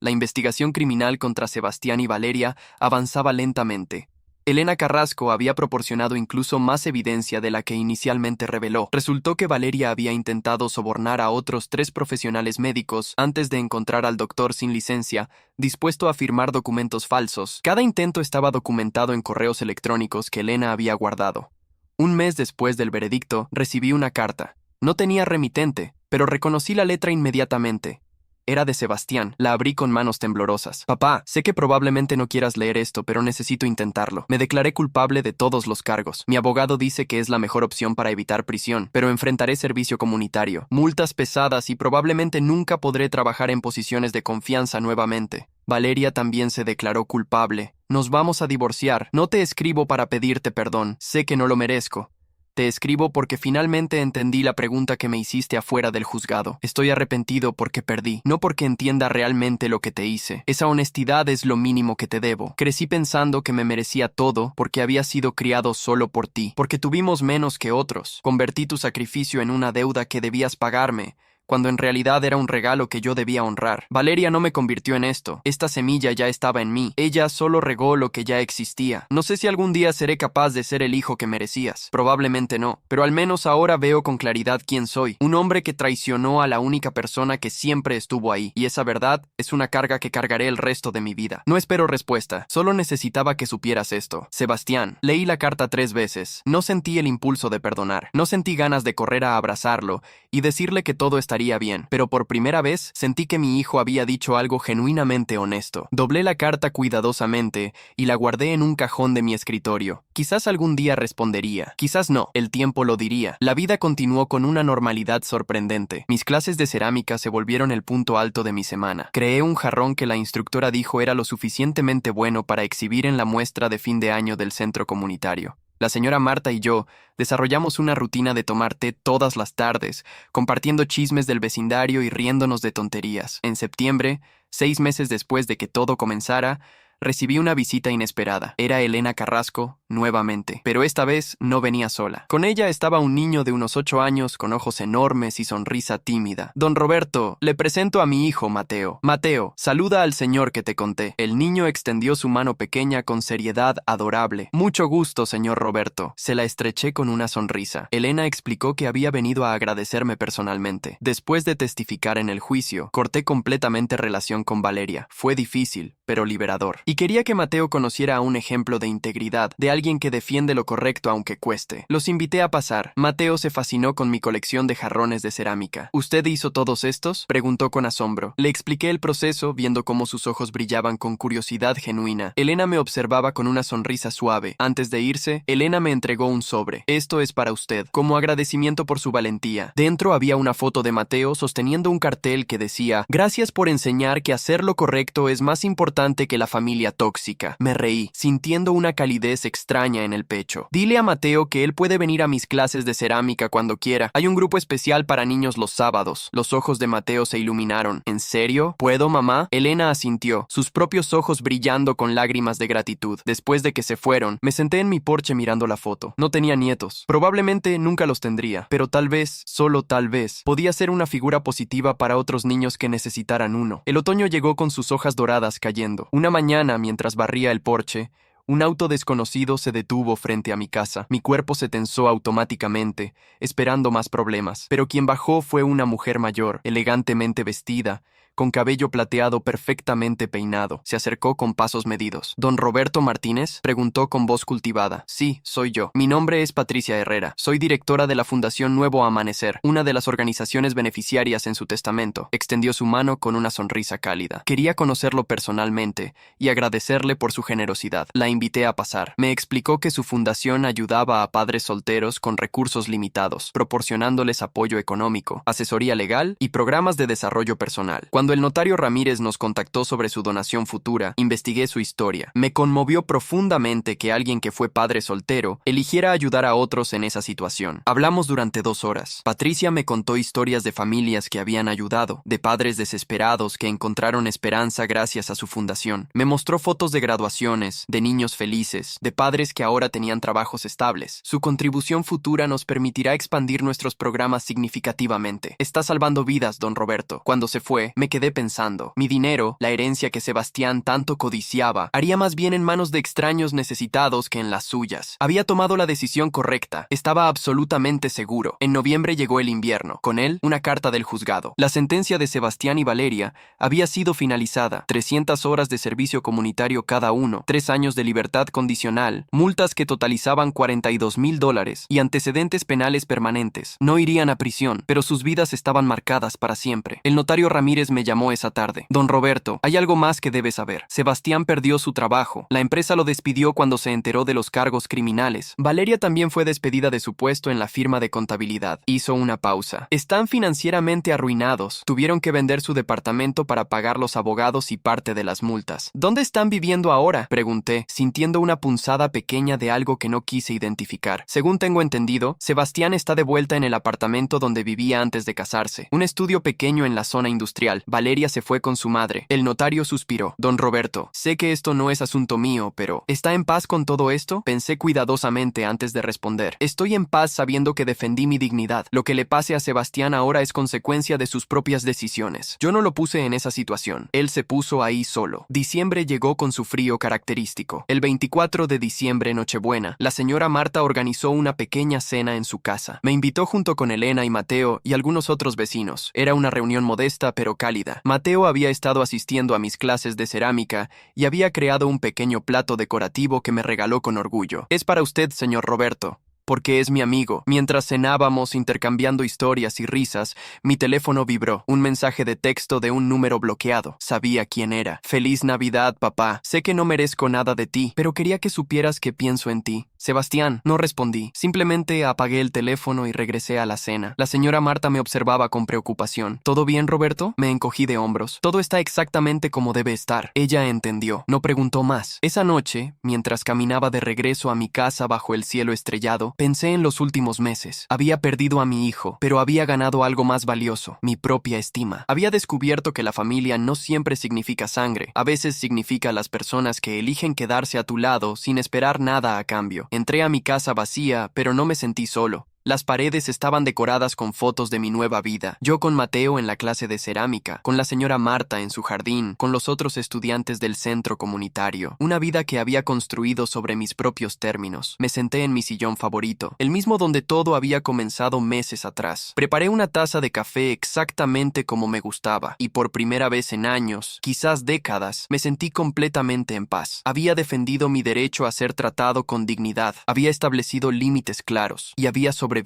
La investigación criminal contra Sebastián y Valeria avanzaba lentamente. Elena Carrasco había proporcionado incluso más evidencia de la que inicialmente reveló. Resultó que Valeria había intentado sobornar a otros 3 profesionales médicos antes de encontrar al doctor sin licencia, dispuesto a firmar documentos falsos. Cada intento estaba documentado en correos electrónicos que Elena había guardado. Un mes después del veredicto, recibí una carta. No tenía remitente, pero reconocí la letra inmediatamente. Era de Sebastián. La abrí con manos temblorosas. Papá, sé que probablemente no quieras leer esto, pero necesito intentarlo. Me declaré culpable de todos los cargos. Mi abogado dice que es la mejor opción para evitar prisión, pero enfrentaré servicio comunitario, multas pesadas y probablemente nunca podré trabajar en posiciones de confianza nuevamente. Valeria también se declaró culpable. Nos vamos a divorciar. No te escribo para pedirte perdón. Sé que no lo merezco. Te escribo porque finalmente entendí la pregunta que me hiciste afuera del juzgado. Estoy arrepentido porque perdí, no porque entienda realmente lo que te hice. Esa honestidad es lo mínimo que te debo. Crecí pensando que me merecía todo porque había sido criado solo por ti, porque tuvimos menos que otros. Convertí tu sacrificio en una deuda que debías pagarme, cuando en realidad era un regalo que yo debía honrar. Valeria no me convirtió en esto. Esta semilla ya estaba en mí. Ella solo regó lo que ya existía. No sé si algún día seré capaz de ser el hijo que merecías. Probablemente no. Pero al menos ahora veo con claridad quién soy. Un hombre que traicionó a la única persona que siempre estuvo ahí. Y esa verdad es una carga que cargaré el resto de mi vida. No espero respuesta. Solo necesitaba que supieras esto. Sebastián, leí la carta 3 veces. No sentí el impulso de perdonar. No sentí ganas de correr a abrazarlo y decirle que todo estaría bien, pero por primera vez sentí que mi hijo había dicho algo genuinamente honesto. Doblé la carta cuidadosamente y la guardé en un cajón de mi escritorio. Quizás algún día respondería, quizás no, el tiempo lo diría. La vida continuó con una normalidad sorprendente. Mis clases de cerámica se volvieron el punto alto de mi semana. Creé un jarrón que la instructora dijo era lo suficientemente bueno para exhibir en la muestra de fin de año del centro comunitario. La señora Marta y yo desarrollamos una rutina de tomar té todas las tardes, compartiendo chismes del vecindario y riéndonos de tonterías. En septiembre, 6 meses después de que todo comenzara, recibí una visita inesperada. Era Elena Carrasco, nuevamente, pero esta vez no venía sola. Con ella estaba un niño de unos 8 años con ojos enormes y sonrisa tímida. Don Roberto, le presento a mi hijo, Mateo. Mateo, saluda al señor que te conté. El niño extendió su mano pequeña con seriedad adorable. Mucho gusto, señor Roberto. Se la estreché con una sonrisa. Elena explicó que había venido a agradecerme personalmente. Después de testificar en el juicio, corté completamente relación con Valeria. Fue difícil, pero liberador. Y quería que Mateo conociera a un ejemplo de integridad, de alguien que defiende lo correcto aunque cueste. Los invité a pasar. Mateo se fascinó con mi colección de jarrones de cerámica. ¿Usted hizo todos estos?, preguntó con asombro. Le expliqué el proceso, viendo cómo sus ojos brillaban con curiosidad genuina. Elena me observaba con una sonrisa suave. Antes de irse, Elena me entregó un sobre. Esto es para usted, como agradecimiento por su valentía. Dentro había una foto de Mateo sosteniendo un cartel que decía: gracias por enseñar que hacer lo correcto es más importante que la familia tóxica. Me reí, sintiendo una calidez extraña en el pecho. Dile a Mateo que él puede venir a mis clases de cerámica cuando quiera. Hay un grupo especial para niños los sábados. Los ojos de Mateo se iluminaron. ¿En serio? ¿Puedo, mamá? Elena asintió, sus propios ojos brillando con lágrimas de gratitud. Después de que se fueron, me senté en mi porche mirando la foto. No tenía nietos. Probablemente nunca los tendría, pero tal vez, solo tal vez, podía ser una figura positiva para otros niños que necesitaran uno. El otoño llegó con sus hojas doradas cayendo. Una mañana, mientras barría el porche, un auto desconocido se detuvo frente a mi casa. Mi cuerpo se tensó automáticamente, esperando más problemas. Pero quien bajó fue una mujer mayor, elegantemente vestida, con cabello plateado perfectamente peinado. Se acercó con pasos medidos. ¿Don Roberto Martínez?, preguntó con voz cultivada. Sí, soy yo. Mi nombre es Patricia Herrera. Soy directora de la Fundación Nuevo Amanecer, una de las organizaciones beneficiarias en su testamento. Extendió su mano con una sonrisa cálida. Quería conocerlo personalmente y agradecerle por su generosidad. La invité a pasar. Me explicó que su fundación ayudaba a padres solteros con recursos limitados, proporcionándoles apoyo económico, asesoría legal y programas de desarrollo personal. Cuando el notario Ramírez nos contactó sobre su donación futura, investigué su historia. Me conmovió profundamente que alguien que fue padre soltero eligiera ayudar a otros en esa situación. Hablamos durante 2 horas. Patricia me contó historias de familias que habían ayudado, de padres desesperados que encontraron esperanza gracias a su fundación. Me mostró fotos de graduaciones, de niños felices, de padres que ahora tenían trabajos estables. Su contribución futura nos permitirá expandir nuestros programas significativamente. Está salvando vidas, don Roberto. Cuando se fue, me quedé pensando. Mi dinero, la herencia que Sebastián tanto codiciaba, haría más bien en manos de extraños necesitados que en las suyas. Había tomado la decisión correcta. Estaba absolutamente seguro. En noviembre llegó el invierno. Con él, una carta del juzgado. La sentencia de Sebastián y Valeria había sido finalizada. 300 horas de servicio comunitario cada uno, 3 años de libertad condicional, multas que totalizaban $42,000 y antecedentes penales permanentes. No irían a prisión, pero sus vidas estaban marcadas para siempre. El notario Ramírez me llamó esa tarde. Don Roberto, hay algo más que debe saber. Sebastián perdió su trabajo. La empresa lo despidió cuando se enteró de los cargos criminales. Valeria también fue despedida de su puesto en la firma de contabilidad. Hizo una pausa. Están financieramente arruinados. Tuvieron que vender su departamento para pagar los abogados y parte de las multas. ¿Dónde están viviendo ahora?, pregunté, sintiendo una punzada pequeña de algo que no quise identificar. Según tengo entendido, Sebastián está de vuelta en el apartamento donde vivía antes de casarse. Un estudio pequeño en la zona industrial. Valeria se fue con su madre. El notario suspiró. Don Roberto, sé que esto no es asunto mío, pero ¿está en paz con todo esto? Pensé cuidadosamente antes de responder. Estoy en paz sabiendo que defendí mi dignidad. Lo que le pase a Sebastián ahora es consecuencia de sus propias decisiones. Yo no lo puse en esa situación. Él se puso ahí solo. Diciembre llegó con su frío característico. El 24 de diciembre, Nochebuena, la señora Marta organizó una pequeña cena en su casa. Me invitó junto con Elena y Mateo y algunos otros vecinos. Era una reunión modesta pero cálida. Mateo había estado asistiendo a mis clases de cerámica y había creado un pequeño plato decorativo que me regaló con orgullo. Es para usted, señor Roberto, porque es mi amigo. Mientras cenábamos intercambiando historias y risas, mi teléfono vibró. Un mensaje de texto de un número bloqueado. Sabía quién era. Feliz Navidad, papá. Sé que no merezco nada de ti, pero quería que supieras que pienso en ti. Sebastián, no respondí. Simplemente apagué el teléfono y regresé a la cena. La señora Marta me observaba con preocupación. ¿Todo bien, Roberto? Me encogí de hombros. Todo está exactamente como debe estar. Ella entendió. No preguntó más. Esa noche, mientras caminaba de regreso a mi casa bajo el cielo estrellado, pensé en los últimos meses. Había perdido a mi hijo, pero había ganado algo más valioso, mi propia estima. Había descubierto que la familia no siempre significa sangre. A veces significa las personas que eligen quedarse a tu lado sin esperar nada a cambio. Entré a mi casa vacía, pero no me sentí solo. Las paredes estaban decoradas con fotos de mi nueva vida. Yo con Mateo en la clase de cerámica, con la señora Marta en su jardín, con los otros estudiantes del centro comunitario. Una vida que había construido sobre mis propios términos. Me senté en mi sillón favorito, el mismo donde todo había comenzado meses atrás. Preparé una taza de café exactamente como me gustaba, y por primera vez en años, quizás décadas, me sentí completamente en paz. Había defendido mi derecho a ser tratado con dignidad, había establecido límites claros, y había sobrevivido.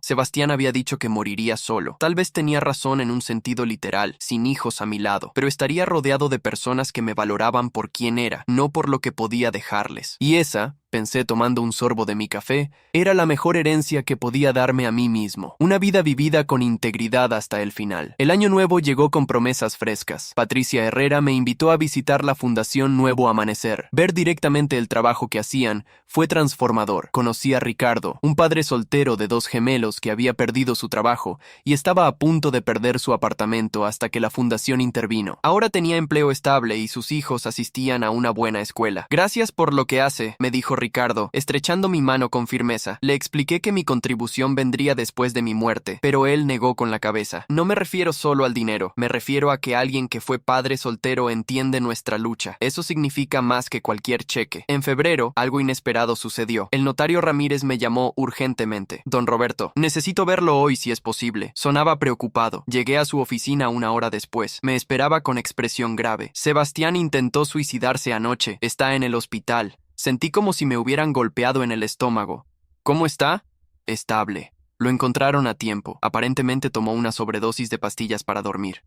Sebastián había dicho que moriría solo. Tal vez tenía razón en un sentido literal, sin hijos a mi lado, pero estaría rodeado de personas que me valoraban por quién era, no por lo que podía dejarles. Y esa, pensé tomando un sorbo de mi café, era la mejor herencia que podía darme a mí mismo. Una vida vivida con integridad hasta el final. El año nuevo llegó con promesas frescas. Patricia Herrera me invitó a visitar la Fundación Nuevo Amanecer. Ver directamente el trabajo que hacían fue transformador. Conocí a Ricardo, un padre soltero de 2 gemelos que había perdido su trabajo y estaba a punto de perder su apartamento hasta que la fundación intervino. Ahora tenía empleo estable y sus hijos asistían a una buena escuela. Gracias por lo que hace, me dijo Ricardo, estrechando mi mano con firmeza. Le expliqué que mi contribución vendría después de mi muerte, pero él negó con la cabeza. No me refiero solo al dinero, me refiero a que alguien que fue padre soltero entiende nuestra lucha. Eso significa más que cualquier cheque. En febrero, algo inesperado sucedió. El notario Ramírez me llamó urgentemente. Don Roberto, necesito verlo hoy si es posible. Sonaba preocupado. Llegué a su oficina 1 hora después. Me esperaba con expresión grave. Sebastián intentó suicidarse anoche. Está en el hospital. Sentí como si me hubieran golpeado en el estómago. ¿Cómo está? Estable. Lo encontraron a tiempo. Aparentemente tomó una sobredosis de pastillas para dormir.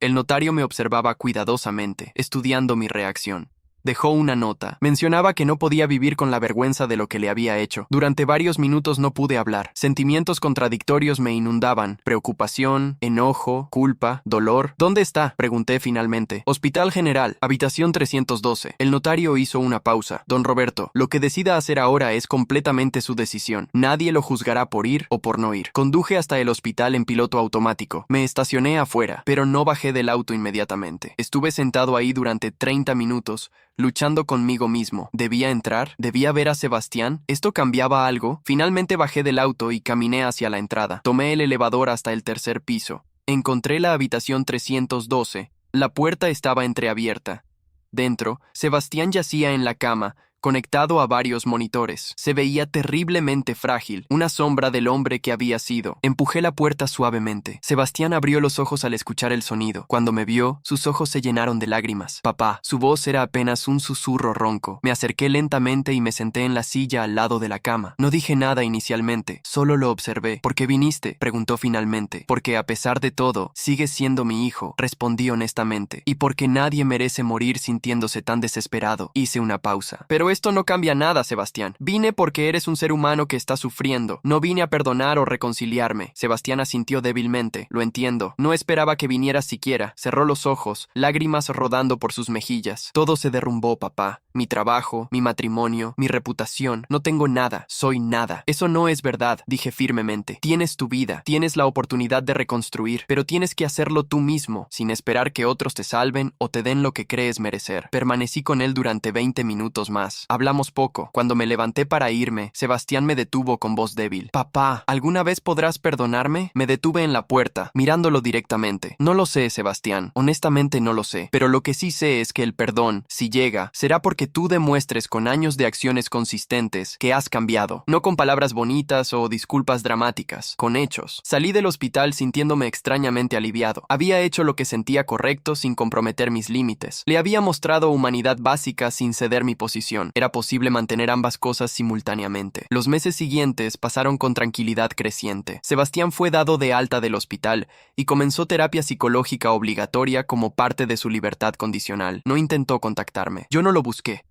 El notario me observaba cuidadosamente, estudiando mi reacción. Dejó una nota. Mencionaba que no podía vivir con la vergüenza de lo que le había hecho. Durante varios minutos no pude hablar. Sentimientos contradictorios me inundaban. Preocupación, enojo, culpa, dolor. ¿Dónde está?, pregunté finalmente. Hospital General, habitación 312. El notario hizo una pausa. Don Roberto, lo que decida hacer ahora es completamente su decisión. Nadie lo juzgará por ir o por no ir. Conduje hasta el hospital en piloto automático. Me estacioné afuera, pero no bajé del auto inmediatamente. Estuve sentado ahí durante 30 minutos, luchando conmigo mismo. ¿Debía entrar? ¿Debía ver a Sebastián? ¿Esto cambiaba algo? Finalmente bajé del auto y caminé hacia la entrada. Tomé el elevador hasta el 3er piso. Encontré la habitación 312. La puerta estaba entreabierta. Dentro, Sebastián yacía en la cama, conectado a varios monitores. Se veía terriblemente frágil, una sombra del hombre que había sido. Empujé la puerta suavemente. Sebastián abrió los ojos al escuchar el sonido. Cuando me vio, sus ojos se llenaron de lágrimas. Papá. Su voz era apenas un susurro ronco. Me acerqué lentamente y me senté en la silla al lado de la cama. No dije nada inicialmente, solo lo observé. ¿Por qué viniste?, preguntó finalmente. Porque a pesar de todo, sigues siendo mi hijo, respondí honestamente. Y porque nadie merece morir sintiéndose tan desesperado. Hice una pausa. Pero esto no cambia nada, Sebastián. Vine porque eres un ser humano que está sufriendo. No vine a perdonar o reconciliarme. Sebastián asintió débilmente. Lo entiendo. No esperaba que vinieras siquiera. Cerró los ojos, lágrimas rodando por sus mejillas. Todo se derrumbó, papá. Mi trabajo, mi matrimonio, mi reputación. No tengo nada. Soy nada. Eso no es verdad, dije firmemente. Tienes tu vida. Tienes la oportunidad de reconstruir, pero tienes que hacerlo tú mismo, sin esperar que otros te salven o te den lo que crees merecer. Permanecí con él durante 20 minutos más. Hablamos poco. Cuando me levanté para irme, Sebastián me detuvo con voz débil. Papá, ¿alguna vez podrás perdonarme? Me detuve en la puerta, mirándolo directamente. No lo sé, Sebastián. Honestamente no lo sé. Pero lo que sí sé es que el perdón, si llega, será porque tú demuestres con años de acciones consistentes que has cambiado. No con palabras bonitas o disculpas dramáticas, con hechos. Salí del hospital sintiéndome extrañamente aliviado. Había hecho lo que sentía correcto sin comprometer mis límites. Le había mostrado humanidad básica sin ceder mi posición. Era posible mantener ambas cosas simultáneamente. Los meses siguientes pasaron con tranquilidad creciente. Sebastián fue dado de alta del hospital y comenzó terapia psicológica obligatoria como parte de su libertad condicional. No intentó contactarme. Yo no lo busqué.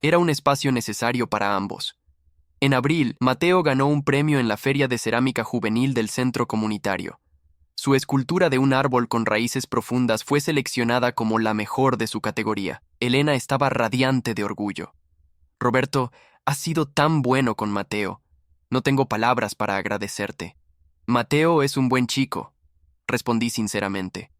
Era un espacio necesario para ambos. En abril, Mateo ganó un premio en la Feria de Cerámica Juvenil del Centro Comunitario. Su escultura de un árbol con raíces profundas fue seleccionada como la mejor de su categoría. Elena estaba radiante de orgullo. Roberto, has sido tan bueno con Mateo. No tengo palabras para agradecerte. Mateo es un buen chico, respondí sinceramente.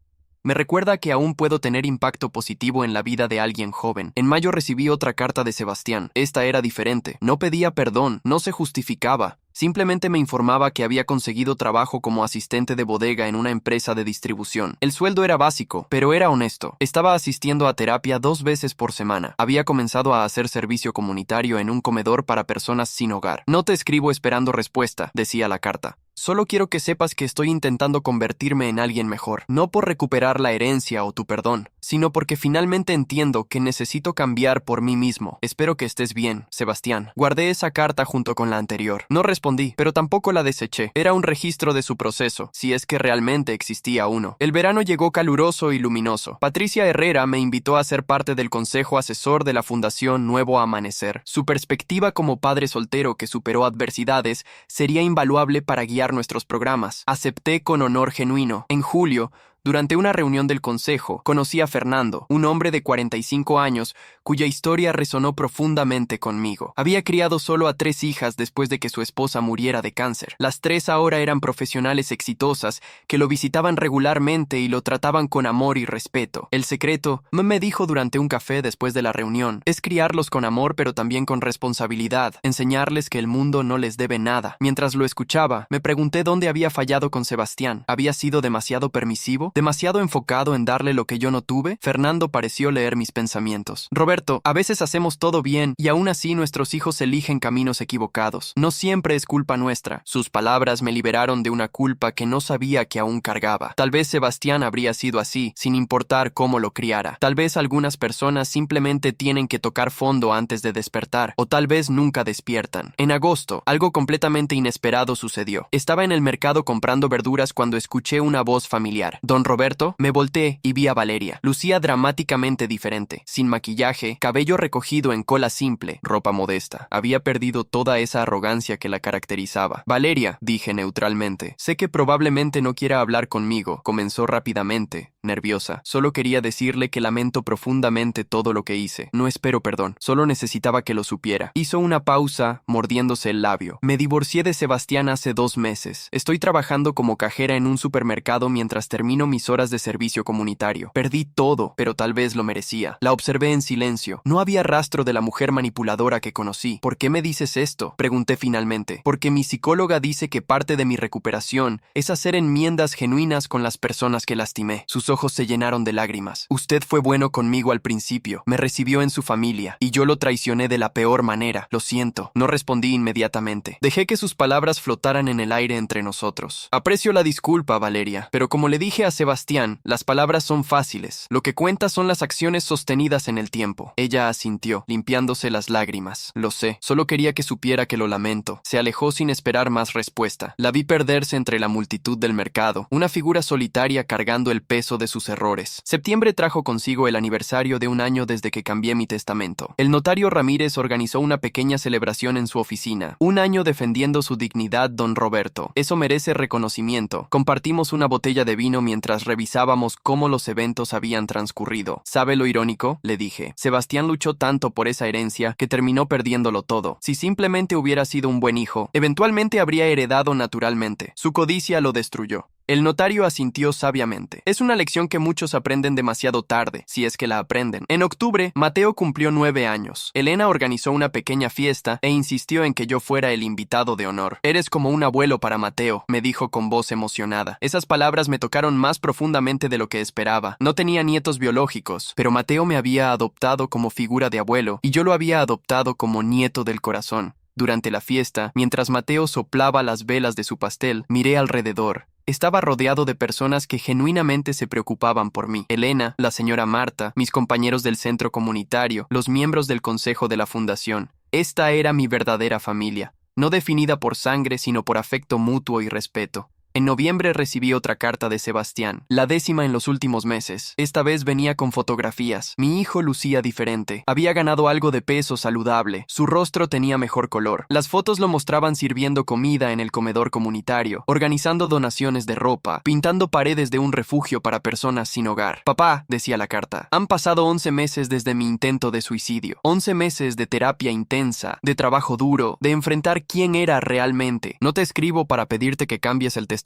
Me recuerda que aún puedo tener impacto positivo en la vida de alguien joven. En mayo recibí otra carta de Sebastián. Esta era diferente. No pedía perdón, no se justificaba. Simplemente me informaba que había conseguido trabajo como asistente de bodega en una empresa de distribución. El sueldo era básico, pero era honesto. Estaba asistiendo a terapia 2 veces por semana. Había comenzado a hacer servicio comunitario en un comedor para personas sin hogar. No te escribo esperando respuesta, decía la carta. Solo quiero que sepas que estoy intentando convertirme en alguien mejor. No por recuperar la herencia o tu perdón, sino porque finalmente entiendo que necesito cambiar por mí mismo. Espero que estés bien, Sebastián. Guardé esa carta junto con la anterior. No respondí, pero tampoco la deseché. Era un registro de su proceso, si es que realmente existía uno. El verano llegó caluroso y luminoso. Patricia Herrera me invitó a ser parte del consejo asesor de la Fundación Nuevo Amanecer. Su perspectiva como padre soltero que superó adversidades sería invaluable para guiar nuestros programas. Acepté con honor genuino. En julio, durante una reunión del consejo, conocí a Fernando, un hombre de 45 años, cuya historia resonó profundamente conmigo. Había criado solo a 3 hijas después de que su esposa muriera de cáncer. Las 3 ahora eran profesionales exitosas que lo visitaban regularmente y lo trataban con amor y respeto. El secreto, me dijo durante un café después de la reunión, es criarlos con amor pero también con responsabilidad, enseñarles que el mundo no les debe nada. Mientras lo escuchaba, me pregunté dónde había fallado con Sebastián. ¿Había sido demasiado permisivo? ¿Demasiado enfocado en darle lo que yo no tuve? Fernando pareció leer mis pensamientos. Roberto, a veces hacemos todo bien y aún así nuestros hijos eligen caminos equivocados. No siempre es culpa nuestra. Sus palabras me liberaron de una culpa que no sabía que aún cargaba. Tal vez Sebastián habría sido así, sin importar cómo lo criara. Tal vez algunas personas simplemente tienen que tocar fondo antes de despertar, o tal vez nunca despiertan. En agosto, algo completamente inesperado sucedió. Estaba en el mercado comprando verduras cuando escuché una voz familiar. Don Roberto, me volteé y vi a Valeria. Lucía dramáticamente diferente, sin maquillaje, cabello recogido en cola simple, ropa modesta. Había perdido toda esa arrogancia que la caracterizaba. Valeria, dije neutralmente, sé que probablemente no quiera hablar conmigo. Comenzó rápidamente, nerviosa. Solo quería decirle que lamento profundamente todo lo que hice. No espero perdón, solo necesitaba que lo supiera. Hizo una pausa, mordiéndose el labio. Me divorcié de Sebastián hace 2 meses. Estoy trabajando como cajera en un supermercado mientras termino mis horas de servicio comunitario. Perdí todo, pero tal vez lo merecía. La observé en silencio. No había rastro de la mujer manipuladora que conocí. ¿Por qué me dices esto?, pregunté finalmente. Porque mi psicóloga dice que parte de mi recuperación es hacer enmiendas genuinas con las personas que lastimé. Sus ojos se llenaron de lágrimas. Usted fue bueno conmigo al principio, me recibió en su familia, y yo lo traicioné de la peor manera. Lo siento. No respondí inmediatamente. Dejé que sus palabras flotaran en el aire entre nosotros. Aprecio la disculpa, Valeria, pero como le dije a Sebastián, las palabras son fáciles. Lo que cuenta son las acciones sostenidas en el tiempo. Ella asintió, limpiándose las lágrimas. Lo sé. Solo quería que supiera que lo lamento. Se alejó sin esperar más respuesta. La vi perderse entre la multitud del mercado, una figura solitaria cargando el peso de sus errores. Septiembre trajo consigo el aniversario de un año desde que cambié mi testamento. El notario Ramírez organizó una pequeña celebración en su oficina. Un año defendiendo su dignidad, don Roberto. Eso merece reconocimiento. Compartimos una botella de vino mientras revisábamos cómo los eventos habían transcurrido. ¿Sabe lo irónico?, le dije. Sebastián luchó tanto por esa herencia que terminó perdiéndolo todo. Si simplemente hubiera sido un buen hijo, eventualmente habría heredado naturalmente. Su codicia lo destruyó. El notario asintió sabiamente. Es una lección que muchos aprenden demasiado tarde, si es que la aprenden. En octubre, Mateo cumplió 9 años. Elena organizó una pequeña fiesta e insistió en que yo fuera el invitado de honor. Eres como un abuelo para Mateo, me dijo con voz emocionada. Esas palabras me tocaron más profundamente de lo que esperaba. No tenía nietos biológicos, pero Mateo me había adoptado como figura de abuelo y yo lo había adoptado como nieto del corazón. Durante la fiesta, mientras Mateo soplaba las velas de su pastel, miré alrededor. Estaba rodeado de personas que genuinamente se preocupaban por mí. Elena, la señora Marta, mis compañeros del centro comunitario, los miembros del consejo de la fundación. Esta era mi verdadera familia, no definida por sangre sino por afecto mutuo y respeto. En noviembre recibí otra carta de Sebastián, la 10ª en los últimos meses. Esta vez venía con fotografías. Mi hijo lucía diferente. Había ganado algo de peso saludable. Su rostro tenía mejor color. Las fotos lo mostraban sirviendo comida en el comedor comunitario, organizando donaciones de ropa, pintando paredes de un refugio para personas sin hogar. Papá, decía la carta, han pasado 11 meses desde mi intento de suicidio. 11 meses de terapia intensa, de trabajo duro, de enfrentar quién era realmente. No te escribo para pedirte que cambies el testamento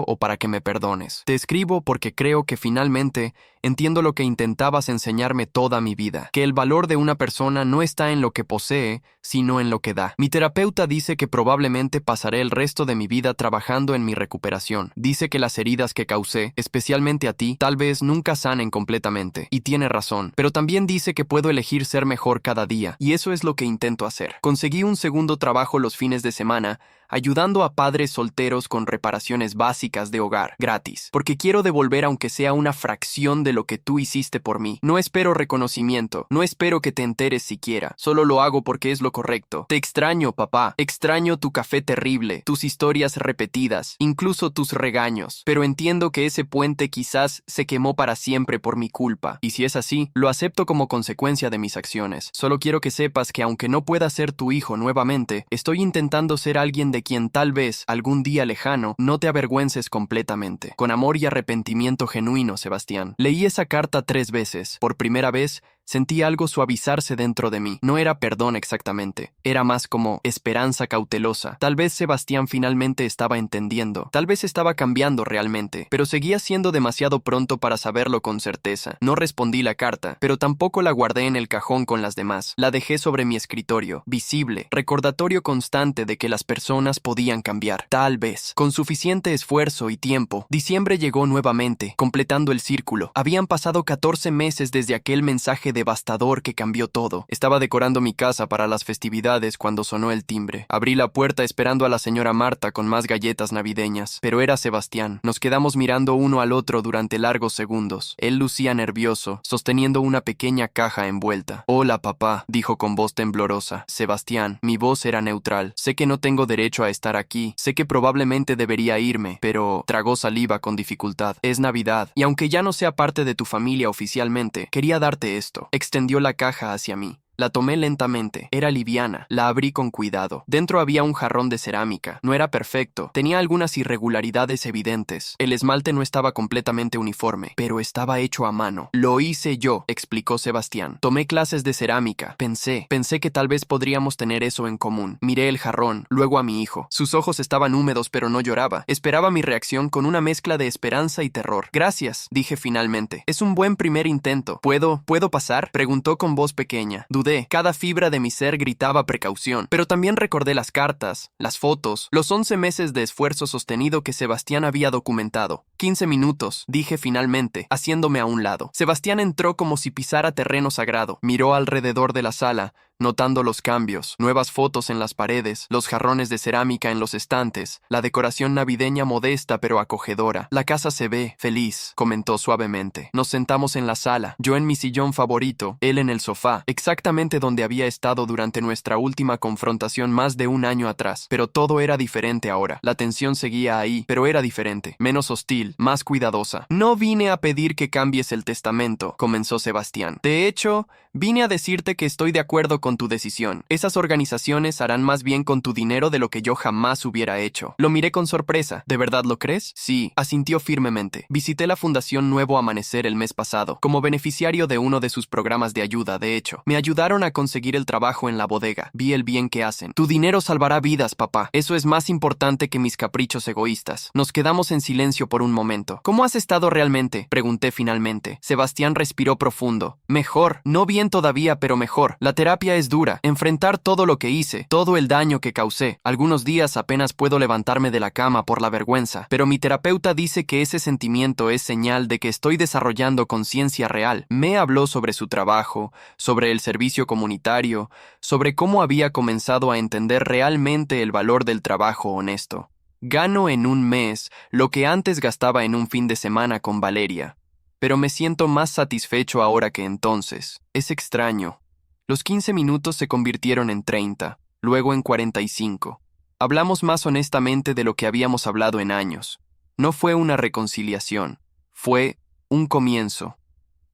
o para que me perdones. Te escribo porque creo que finalmente entiendo lo que intentabas enseñarme toda mi vida, que el valor de una persona no está en lo que posee, sino en lo que da. Mi terapeuta dice que probablemente pasaré el resto de mi vida trabajando en mi recuperación. Dice que las heridas que causé, especialmente a ti, tal vez nunca sanen completamente. Y tiene razón. Pero también dice que puedo elegir ser mejor cada día, y eso es lo que intento hacer. Conseguí un segundo trabajo los fines de semana, ayudando a padres solteros con reparaciones básicas de hogar, gratis, porque quiero devolver aunque sea una fracción de lo que tú hiciste por mí. No espero reconocimiento, no espero que te enteres siquiera, solo lo hago porque es lo correcto. Te extraño, papá, extraño tu café terrible, tus historias repetidas, incluso tus regaños, pero entiendo que ese puente quizás se quemó para siempre por mi culpa, y si es así, lo acepto como consecuencia de mis acciones. Solo quiero que sepas que aunque no pueda ser tu hijo nuevamente, estoy intentando ser alguien de quien tal vez, algún día lejano, no te avergüences completamente. Con amor y arrepentimiento genuino, Sebastián. Leí esa carta 3 veces. Por primera vez, sentí algo suavizarse dentro de mí. No era perdón exactamente. Era más como esperanza cautelosa. Tal vez Sebastián finalmente estaba entendiendo. Tal vez estaba cambiando realmente. Pero seguía siendo demasiado pronto para saberlo con certeza. No respondí la carta, pero tampoco la guardé en el cajón con las demás. La dejé sobre mi escritorio, visible, recordatorio constante de que las personas podían cambiar. Tal vez. Con suficiente esfuerzo y tiempo, diciembre llegó nuevamente, completando el círculo. Habían pasado 14 meses desde aquel mensaje devastador que cambió todo. Estaba decorando mi casa para las festividades cuando sonó el timbre. Abrí la puerta esperando a la señora Marta con más galletas navideñas, pero era Sebastián. Nos quedamos mirando uno al otro durante largos segundos. Él lucía nervioso, sosteniendo una pequeña caja envuelta. «Hola, papá», dijo con voz temblorosa. «Sebastián». Mi voz era neutral. «Sé que no tengo derecho a estar aquí. Sé que probablemente debería irme, pero...» Tragó saliva con dificultad. «Es Navidad, y aunque ya no sea parte de tu familia oficialmente, quería darte esto». Extendió la caja hacia mí. La tomé lentamente. Era liviana. La abrí con cuidado. Dentro había un jarrón de cerámica. No era perfecto. Tenía algunas irregularidades evidentes. El esmalte no estaba completamente uniforme, pero estaba hecho a mano. «Lo hice yo», explicó Sebastián. «Tomé clases de cerámica. Pensé que tal vez podríamos tener eso en común». Miré el jarrón, luego a mi hijo. Sus ojos estaban húmedos, pero no lloraba. Esperaba mi reacción con una mezcla de esperanza y terror. «Gracias», dije finalmente. «Es un buen primer intento». ¿Puedo pasar?», preguntó con voz pequeña. Dudé, cada fibra de mi ser gritaba precaución, pero también recordé las cartas, las fotos, los 11 meses de esfuerzo sostenido que Sebastián había documentado. 15 minutos, dije finalmente, haciéndome a un lado. Sebastián entró como si pisara terreno sagrado, miró alrededor de la sala, notando los cambios, nuevas fotos en las paredes, los jarrones de cerámica en los estantes, la decoración navideña modesta pero acogedora. La casa se ve feliz, comentó suavemente. Nos sentamos en la sala, yo en mi sillón favorito, él en el sofá, exactamente donde había estado durante nuestra última confrontación más de un año atrás. Pero todo era diferente ahora. La tensión seguía ahí, pero era diferente, menos hostil, más cuidadosa. No vine a pedir que cambies el testamento, comenzó Sebastián. De hecho, vine a decirte que estoy de acuerdo con tu decisión. Esas organizaciones harán más bien con tu dinero de lo que yo jamás hubiera hecho. Lo miré con sorpresa. ¿De verdad lo crees? Sí, asintió firmemente. Visité la Fundación Nuevo Amanecer el mes pasado, como beneficiario de uno de sus programas de ayuda, de hecho. Me ayudaron a conseguir el trabajo en la bodega. Vi el bien que hacen. Tu dinero salvará vidas, papá. Eso es más importante que mis caprichos egoístas. Nos quedamos en silencio por un momento. ¿Cómo has estado realmente?, pregunté finalmente. Sebastián respiró profundo. Mejor. No bien todavía, pero mejor. La terapia es dura. Enfrentar todo lo que hice, todo el daño que causé. Algunos días apenas puedo levantarme de la cama por la vergüenza, pero mi terapeuta dice que ese sentimiento es señal de que estoy desarrollando conciencia real. Me habló sobre su trabajo, sobre el servicio comunitario, sobre cómo había comenzado a entender realmente el valor del trabajo honesto. Gano en un mes lo que antes gastaba en un fin de semana con Valeria, pero me siento más satisfecho ahora que entonces. Es extraño. Los 15 minutos se convirtieron en 30, luego en 45. Hablamos más honestamente de lo que habíamos hablado en años. No fue una reconciliación, fue un comienzo.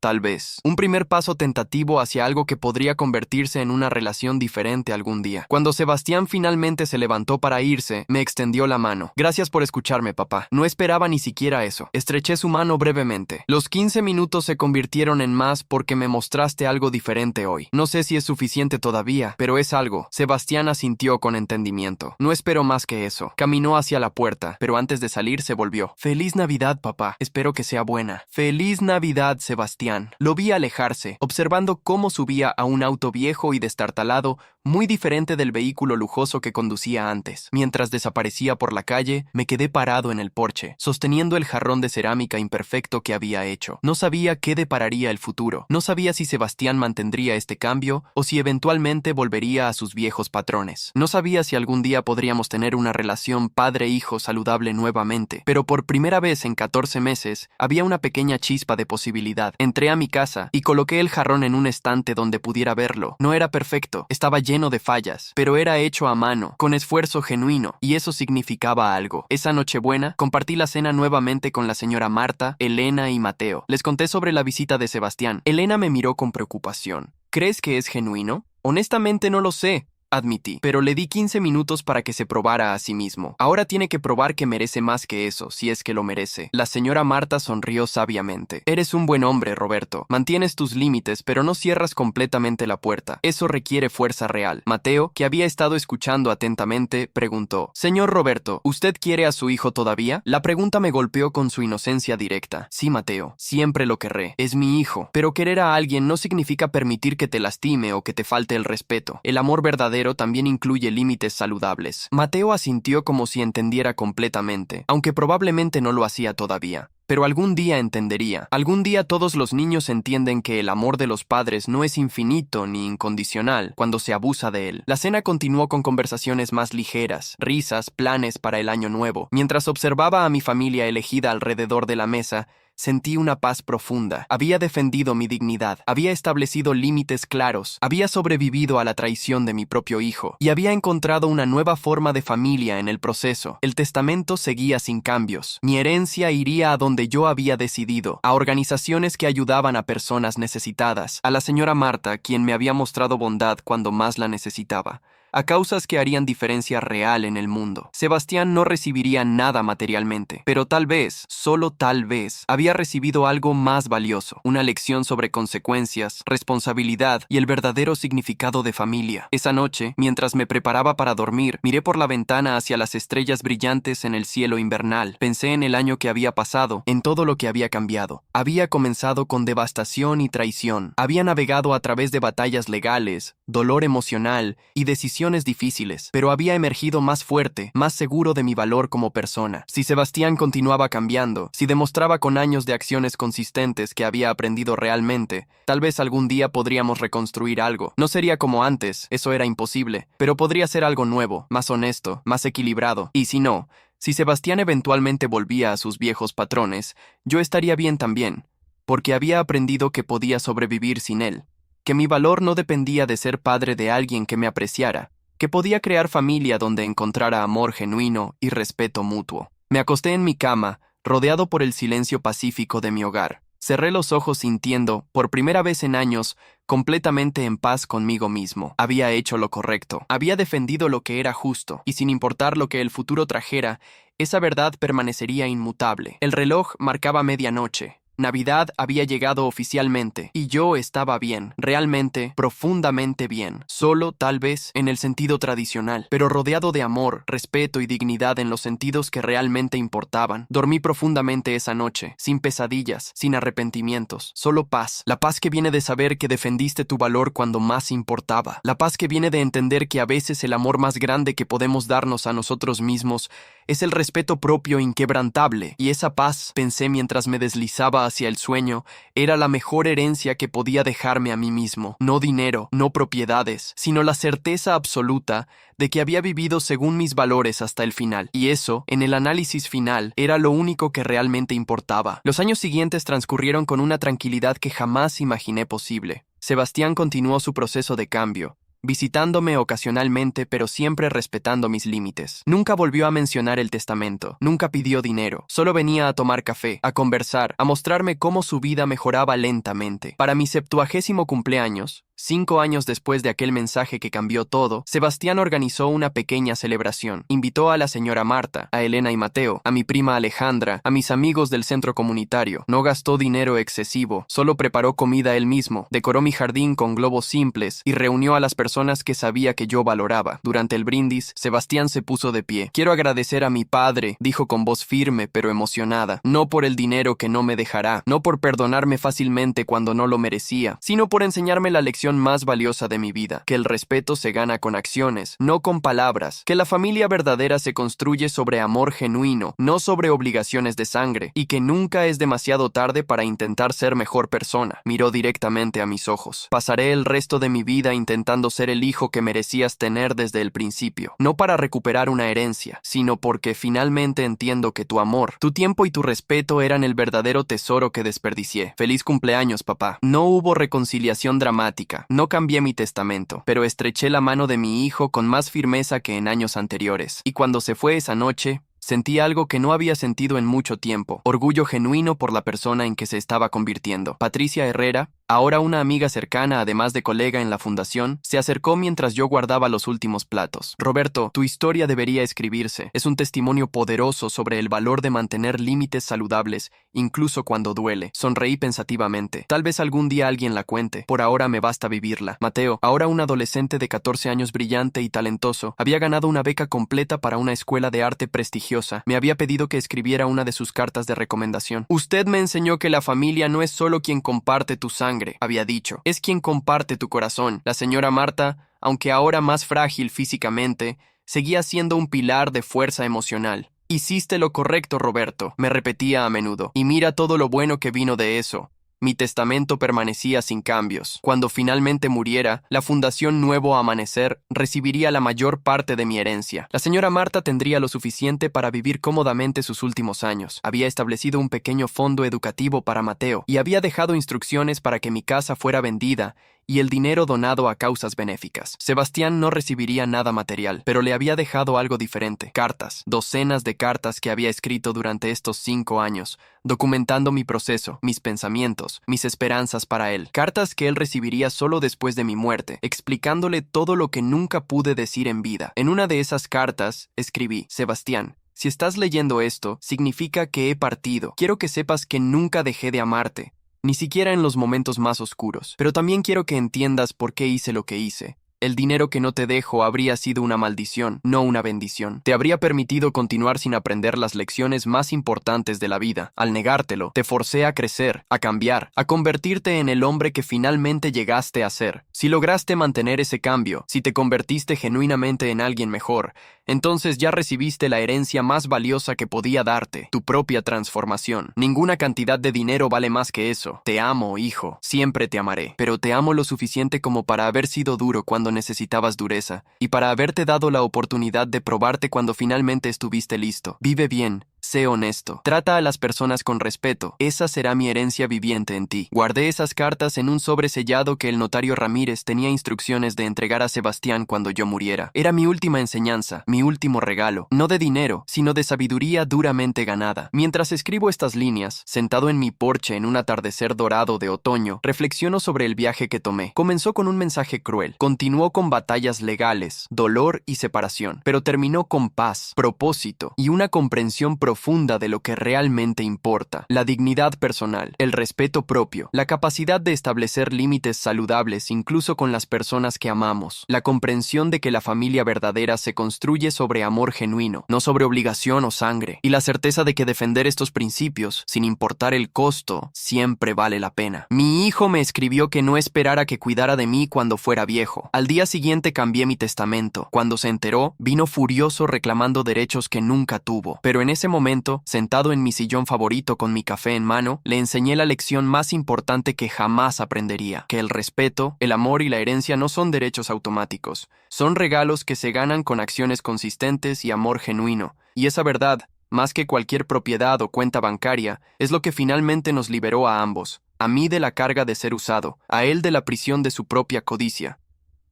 Tal vez. Un primer paso tentativo hacia algo que podría convertirse en una relación diferente algún día. Cuando Sebastián finalmente se levantó para irse, me extendió la mano. Gracias por escucharme, papá. No esperaba ni siquiera eso. Estreché su mano brevemente. Los 15 minutos se convirtieron en más porque me mostraste algo diferente hoy. No sé si es suficiente todavía, pero es algo. Sebastián asintió con entendimiento. No espero más que eso. Caminó hacia la puerta, pero antes de salir se volvió. Feliz Navidad, papá. Espero que sea buena. Feliz Navidad, Sebastián. Lo vi alejarse, observando cómo subía a un auto viejo y destartalado, muy diferente del vehículo lujoso que conducía antes. Mientras desaparecía por la calle, me quedé parado en el porche, sosteniendo el jarrón de cerámica imperfecto que había hecho. No sabía qué depararía el futuro. No sabía si Sebastián mantendría este cambio o si eventualmente volvería a sus viejos patrones. No sabía si algún día podríamos tener una relación padre-hijo saludable nuevamente. Pero por primera vez en 14 meses, había una pequeña chispa de posibilidad. Entré a mi casa y coloqué el jarrón en un estante donde pudiera verlo. No era perfecto, estaba lleno de fallas, pero era hecho a mano, con esfuerzo genuino, y eso significaba algo. Esa Nochebuena, compartí la cena nuevamente con la señora Marta, Elena y Mateo. Les conté sobre la visita de Sebastián. Elena me miró con preocupación. ¿Crees que es genuino? Honestamente no lo sé, admití, pero le di 15 minutos para que se probara a sí mismo. Ahora tiene que probar que merece más que eso, si es que lo merece. La señora Marta sonrió sabiamente. Eres un buen hombre, Roberto. Mantienes tus límites, pero no cierras completamente la puerta. Eso requiere fuerza real. Mateo, que había estado escuchando atentamente, preguntó: Señor Roberto, ¿usted quiere a su hijo todavía? La pregunta me golpeó con su inocencia directa. Sí, Mateo, siempre lo querré. Es mi hijo. Pero querer a alguien no significa permitir que te lastime o que te falte el respeto. El amor verdadero también incluye límites saludables. Mateo asintió como si entendiera completamente, aunque probablemente no lo hacía todavía. Pero algún día entendería. Algún día todos los niños entienden que el amor de los padres no es infinito ni incondicional cuando se abusa de él. La cena continuó con conversaciones más ligeras, risas, planes para el año nuevo. Mientras observaba a mi familia elegida alrededor de la mesa, sentí una paz profunda. Había defendido mi dignidad, había establecido límites claros, había sobrevivido a la traición de mi propio hijo y había encontrado una nueva forma de familia en el proceso. El testamento seguía sin cambios. Mi herencia iría a donde yo había decidido, a organizaciones que ayudaban a personas necesitadas, a la señora Marta, quien me había mostrado bondad cuando más la necesitaba. a causas que harían diferencia real en el mundo. Sebastián no recibiría nada materialmente, pero tal vez, solo tal vez, había recibido algo más valioso, una lección sobre consecuencias, responsabilidad y el verdadero significado de familia. Esa noche, mientras me preparaba para dormir, miré por la ventana hacia las estrellas brillantes en el cielo invernal. Pensé en el año que había pasado, en todo lo que había cambiado. Había comenzado con devastación y traición. Había navegado a través de batallas legales, dolor emocional y decisiones difíciles, pero había emergido más fuerte, más seguro de mi valor como persona. Si Sebastián continuaba cambiando, si demostraba con años de acciones consistentes que había aprendido realmente, tal vez algún día podríamos reconstruir algo. No sería como antes, eso era imposible, pero podría ser algo nuevo, más honesto, más equilibrado. Y si no, si Sebastián eventualmente volvía a sus viejos patrones, yo estaría bien también, porque había aprendido que podía sobrevivir sin él, que mi valor no dependía de ser padre de alguien que me apreciara, que podía crear familia donde encontrara amor genuino y respeto mutuo. Me acosté en mi cama, rodeado por el silencio pacífico de mi hogar. Cerré los ojos sintiendo, por primera vez en años, completamente en paz conmigo mismo. Había hecho lo correcto, había defendido lo que era justo, y sin importar lo que el futuro trajera, esa verdad permanecería inmutable. El reloj marcaba medianoche. Navidad había llegado oficialmente, y yo estaba bien, realmente, profundamente bien, solo, tal vez, en el sentido tradicional, pero rodeado de amor, respeto y dignidad en los sentidos que realmente importaban. Dormí profundamente esa noche, sin pesadillas, sin arrepentimientos, solo paz, la paz que viene de saber que defendiste tu valor cuando más importaba, la paz que viene de entender que a veces el amor más grande que podemos darnos a nosotros mismos es el respeto propio inquebrantable, y esa paz, pensé mientras me deslizaba hacia el sueño, era la mejor herencia que podía dejarme a mí mismo. No dinero, no propiedades, sino la certeza absoluta de que había vivido según mis valores hasta el final. Y eso, en el análisis final, era lo único que realmente importaba. Los años siguientes transcurrieron con una tranquilidad que jamás imaginé posible. Sebastián continuó su proceso de cambio, visitándome ocasionalmente, pero siempre respetando mis límites. Nunca volvió a mencionar el testamento, nunca pidió dinero, solo venía a tomar café, a conversar, a mostrarme cómo su vida mejoraba lentamente. Para mi 70º cumpleaños, 5 años después de aquel mensaje que cambió todo, Sebastián organizó una pequeña celebración. Invitó a la señora Marta, a Elena y Mateo, a mi prima Alejandra, a mis amigos del centro comunitario. No gastó dinero excesivo, solo preparó comida él mismo, decoró mi jardín con globos simples y reunió a las personas que sabía que yo valoraba. Durante el brindis, Sebastián se puso de pie. Quiero agradecer a mi padre, dijo con voz firme pero emocionada, no por el dinero que no me dejará, no por perdonarme fácilmente cuando no lo merecía, sino por enseñarme la lección más valiosa de mi vida, que el respeto se gana con acciones, no con palabras, que la familia verdadera se construye sobre amor genuino, no sobre obligaciones de sangre, y que nunca es demasiado tarde para intentar ser mejor persona. Miró directamente a mis ojos. Pasaré el resto de mi vida intentando ser el hijo que merecías tener desde el principio, no para recuperar una herencia, sino porque finalmente entiendo que tu amor, tu tiempo y tu respeto eran el verdadero tesoro que desperdicié. Feliz cumpleaños, papá. No hubo reconciliación dramática. No cambié mi testamento, pero estreché la mano de mi hijo con más firmeza que en años anteriores. Y cuando se fue esa noche, sentí algo que no había sentido en mucho tiempo, orgullo genuino por la persona en que se estaba convirtiendo. Patricia Herrera, ahora una amiga cercana además de colega en la fundación, se acercó mientras yo guardaba los últimos platos. Roberto, tu historia debería escribirse. Es un testimonio poderoso sobre el valor de mantener límites saludables, incluso cuando duele. Sonreí pensativamente. Tal vez algún día alguien la cuente. Por ahora me basta vivirla. Mateo, ahora un adolescente de 14 años brillante y talentoso, había ganado una beca completa para una escuela de arte prestigiosa. Me había pedido que escribiera una de sus cartas de recomendación. Usted me enseñó que la familia no es solo quien comparte tu sangre, había dicho, es quien comparte tu corazón. La señora Marta, aunque ahora más frágil físicamente, seguía siendo un pilar de fuerza emocional. Hiciste lo correcto, Roberto, me repetía a menudo, y mira todo lo bueno que vino de eso. Mi testamento permanecía sin cambios. Cuando finalmente muriera, la Fundación Nuevo Amanecer recibiría la mayor parte de mi herencia. La señora Marta tendría lo suficiente para vivir cómodamente sus últimos años. Había establecido un pequeño fondo educativo para Mateo y había dejado instrucciones para que mi casa fuera vendida y el dinero donado a causas benéficas. Sebastián no recibiría nada material, pero le había dejado algo diferente. Cartas, docenas de cartas que había escrito durante estos 5 años, documentando mi proceso, mis pensamientos, mis esperanzas para él. Cartas que él recibiría solo después de mi muerte, explicándole todo lo que nunca pude decir en vida. En una de esas cartas escribí: Sebastián, si estás leyendo esto, significa que he partido. Quiero que sepas que nunca dejé de amarte, ni siquiera en los momentos más oscuros. Pero también quiero que entiendas por qué hice lo que hice. El dinero que no te dejo habría sido una maldición, no una bendición. Te habría permitido continuar sin aprender las lecciones más importantes de la vida. Al negártelo, te forcé a crecer, a cambiar, a convertirte en el hombre que finalmente llegaste a ser. Si lograste mantener ese cambio, si te convertiste genuinamente en alguien mejor, entonces ya recibiste la herencia más valiosa que podía darte, tu propia transformación. Ninguna cantidad de dinero vale más que eso. Te amo, hijo. Siempre te amaré. Pero te amo lo suficiente como para haber sido duro cuando necesitabas dureza, y para haberte dado la oportunidad de probarte cuando finalmente estuviste listo. Vive bien. Sé honesto. Trata a las personas con respeto. Esa será mi herencia viviente en ti. Guardé esas cartas en un sobre sellado que el notario Ramírez tenía instrucciones de entregar a Sebastián cuando yo muriera. Era mi última enseñanza, mi último regalo. No de dinero, sino de sabiduría duramente ganada. Mientras escribo estas líneas, sentado en mi porche en un atardecer dorado de otoño, reflexiono sobre el viaje que tomé. Comenzó con un mensaje cruel. Continuó con batallas legales, dolor y separación. Pero terminó con paz, propósito y una comprensión profunda de lo que realmente importa: la dignidad personal, el respeto propio, la capacidad de establecer límites saludables incluso con las personas que amamos, la comprensión de que la familia verdadera se construye sobre amor genuino, no sobre obligación o sangre, y la certeza de que defender estos principios, sin importar el costo, siempre vale la pena. Mi hijo me escribió que no esperara que cuidara de mí cuando fuera viejo. Al día siguiente cambié mi testamento. Cuando se enteró, vino furioso reclamando derechos que nunca tuvo. Pero en ese momento, sentado en mi sillón favorito con mi café en mano, le enseñé la lección más importante que jamás aprendería: que el respeto, el amor y la herencia no son derechos automáticos, son regalos que se ganan con acciones consistentes y amor genuino. Y esa verdad, más que cualquier propiedad o cuenta bancaria, es lo que finalmente nos liberó a ambos: a mí de la carga de ser usado, a él de la prisión de su propia codicia.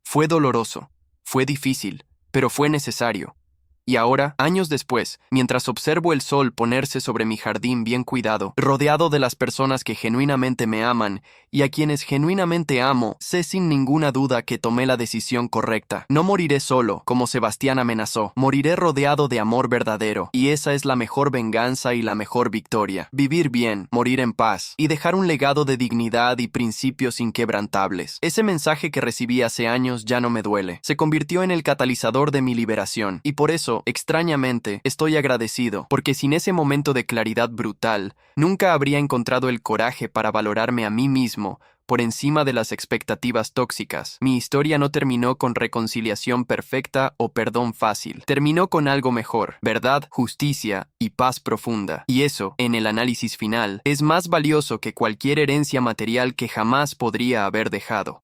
Fue doloroso, fue difícil, pero fue necesario. Y ahora, años después, mientras observo el sol ponerse sobre mi jardín bien cuidado, rodeado de las personas que genuinamente me aman y a quienes genuinamente amo, sé sin ninguna duda que tomé la decisión correcta. No moriré solo, como Sebastián amenazó. Moriré rodeado de amor verdadero, y esa es la mejor venganza y la mejor victoria. Vivir bien, morir en paz, y dejar un legado de dignidad y principios inquebrantables. Ese mensaje que recibí hace años ya no me duele. Se convirtió en el catalizador de mi liberación, y por eso, extrañamente, estoy agradecido, porque sin ese momento de claridad brutal, nunca habría encontrado el coraje para valorarme a mí mismo por encima de las expectativas tóxicas. Mi historia no terminó con reconciliación perfecta o perdón fácil. Terminó con algo mejor: verdad, justicia y paz profunda. Y eso, en el análisis final, es más valioso que cualquier herencia material que jamás podría haber dejado.